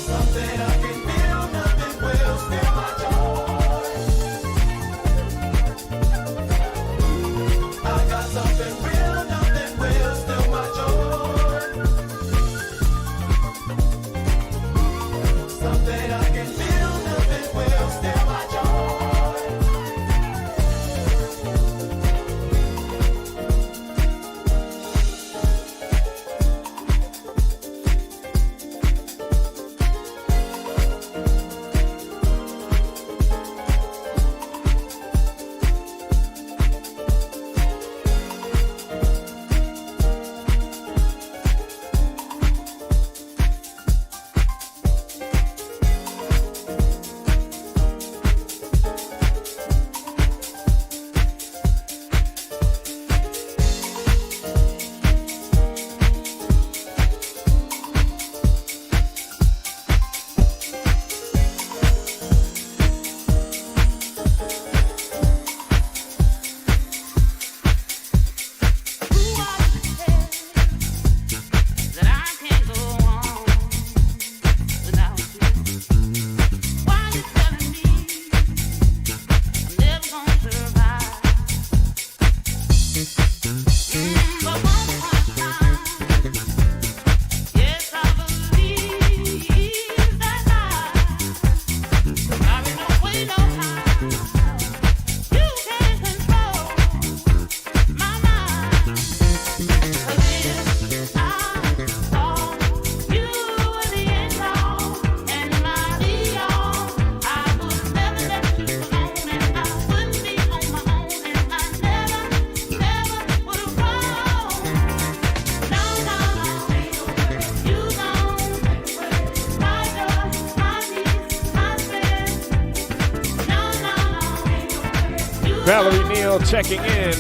Something I can feel, nothing will steal my joy. I got something real, nothing will steal my joy. Something I can feel, nothing will steal my joy. Valerie Neal checking in.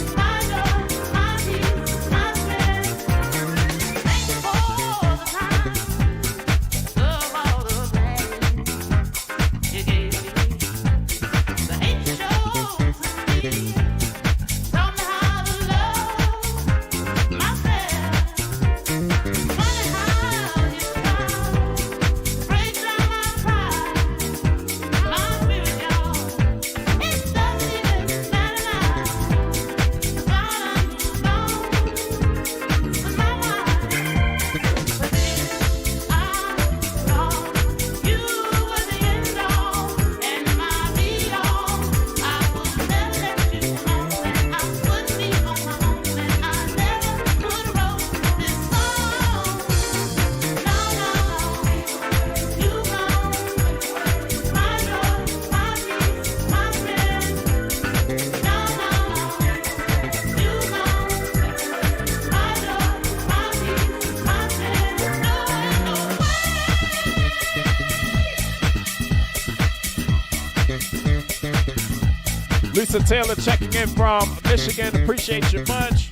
Lisa Taylor checking in from Michigan. Appreciate you much.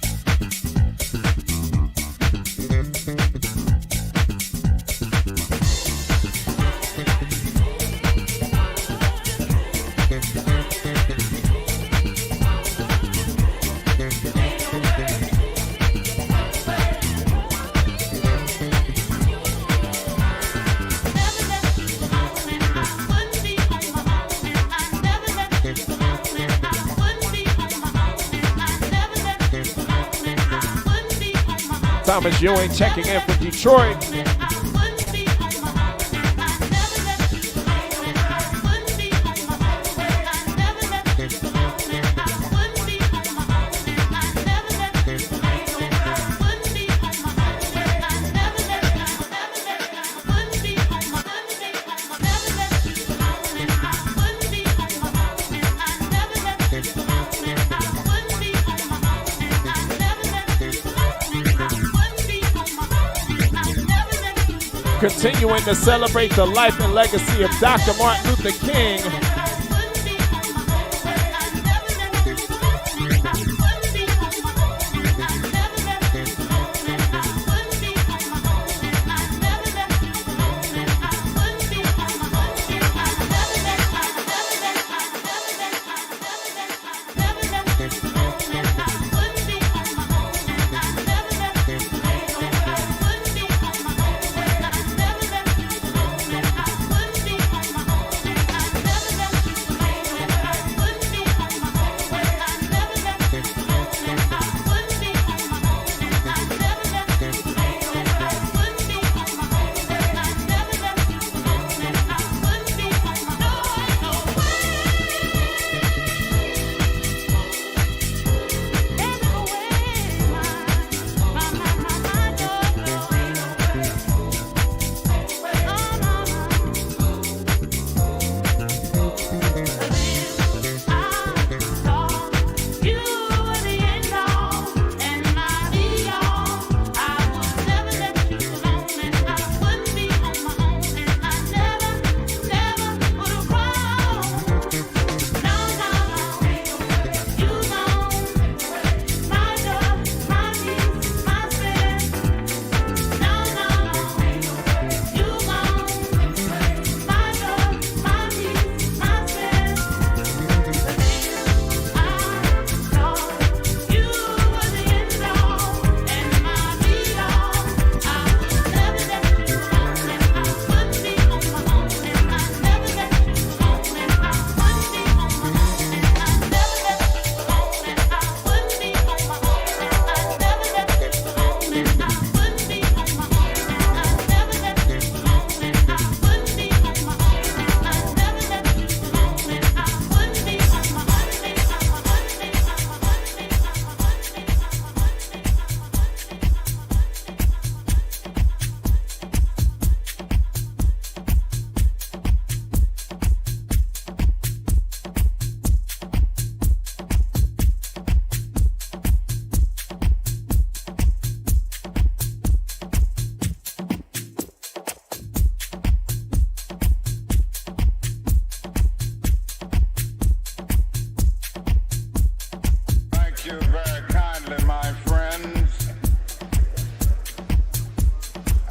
Thomas Ewing checking in from Detroit. continuing to celebrate the life and legacy of Dr. Martin Luther King.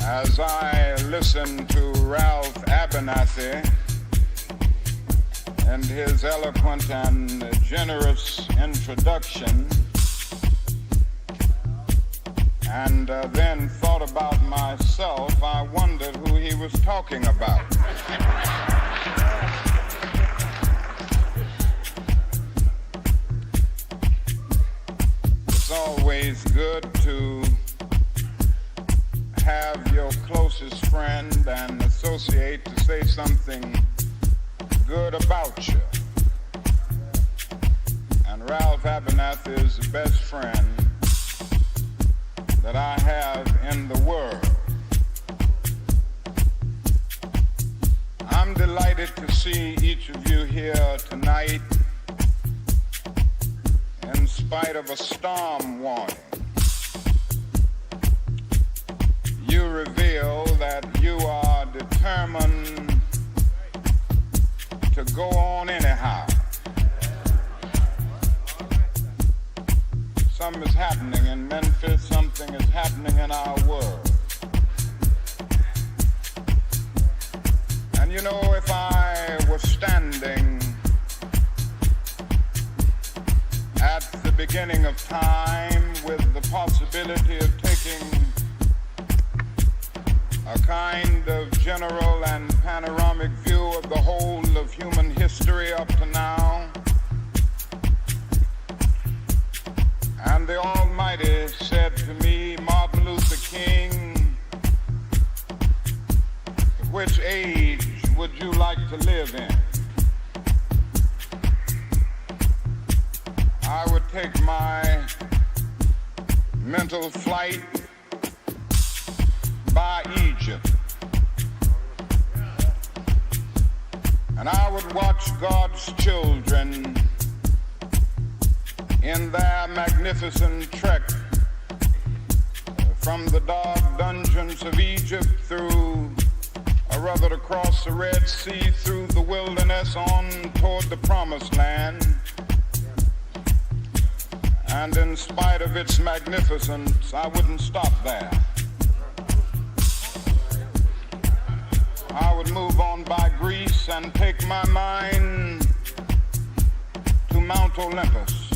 As I listened to Ralph Abernathy and his eloquent and generous introduction, and then thought about myself, I wondered who he was talking about. It's always good to have your closest friend and associate to say something good about you. And Ralph Abernathy is the best friend that I have in the world. I'm delighted to see each of you here tonight in spite of a storm warning. You reveal that you are determined to go on anyhow. Something is happening in Memphis, something is happening in our world. And you know, if I was standing at the beginning of time with the possibility of taking a kind of general and panoramic view of the whole of human history up to now, and the Almighty said to me, Martin Luther King, which age would you like to live in? I would take my mental flight by Egypt, and I would watch God's children in their magnificent trek from the dark dungeons of Egypt through or rather to cross the Red Sea through the wilderness on toward the Promised Land. And in spite of its magnificence, I wouldn't stop there. I would move on by Greece and take my mind to Mount Olympus.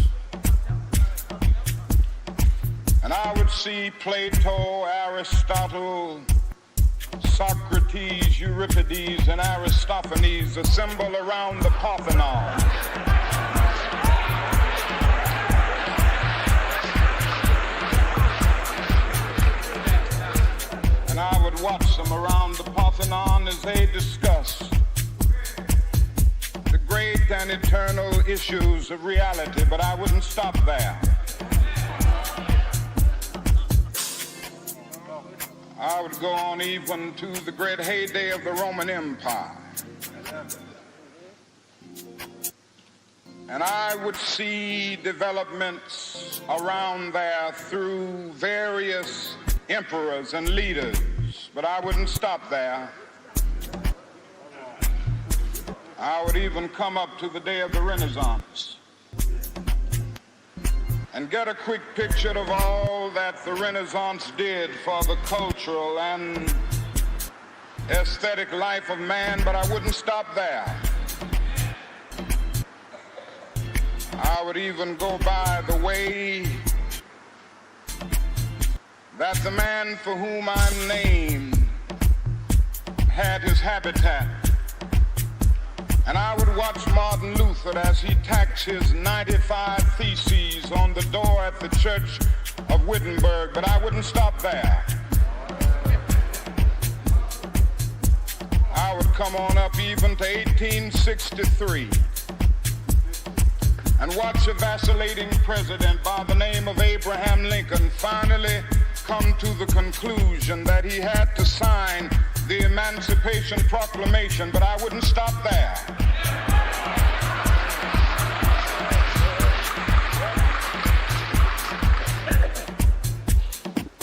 And I would see Plato, Aristotle, Socrates, Euripides, and Aristophanes assemble around the Parthenon. And I would watch them around the Parthenon as they discuss the great and eternal issues of reality, but I wouldn't stop there. I would go on even to the great heyday of the Roman Empire. And I would see developments around there through various emperors and leaders, but I wouldn't stop there. I would even come up to the day of the Renaissance and get a quick picture of all that the Renaissance did for the cultural and aesthetic life of man, but I wouldn't stop there. I would even go by the way that the man for whom I'm named had his habitat. And I would watch Martin Luther as he tacks his 95 Theses on the door at the Church of Wittenberg, but I wouldn't stop there. I would come on up even to 1863 and watch a vacillating president by the name of Abraham Lincoln finally come to the conclusion that he had to sign the Emancipation Proclamation, but I wouldn't stop there.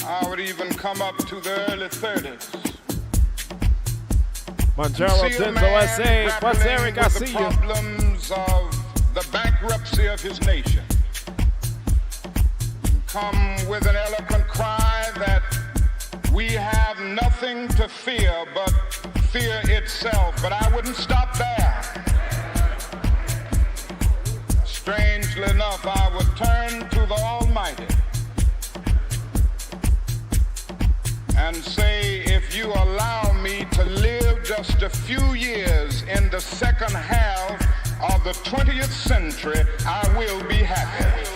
I would even come up to the early 30s. Manjaro Denzo SA, what's Eric? I see you. Problems of the bankruptcy of his nation. Come with an eloquent cry that we have nothing to fear but fear itself, but I wouldn't stop there. Strangely enough, I would turn to the Almighty and say, if you allow me to live just a few years in the second half of the 20th century, I will be happy.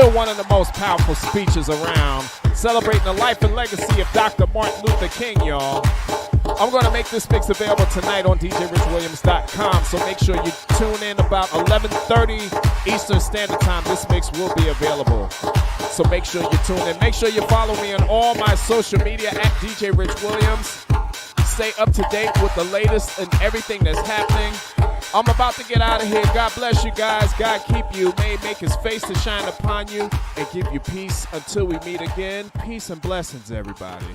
Still one of the most powerful speeches around, celebrating the life and legacy of Dr. Martin Luther King, y'all. I'm going to make this mix available tonight on DJRichWilliams.com, so make sure you tune in about 11:30 Eastern Standard Time. This mix will be available, so make sure you tune in. Make sure you follow me on all my social media at DJ Rich Williams. Stay up to date with the latest and everything that's happening. I'm about to get out of here. God bless you guys. God keep you. May he make his face to shine upon you and give you peace until we meet again. Peace and blessings, everybody.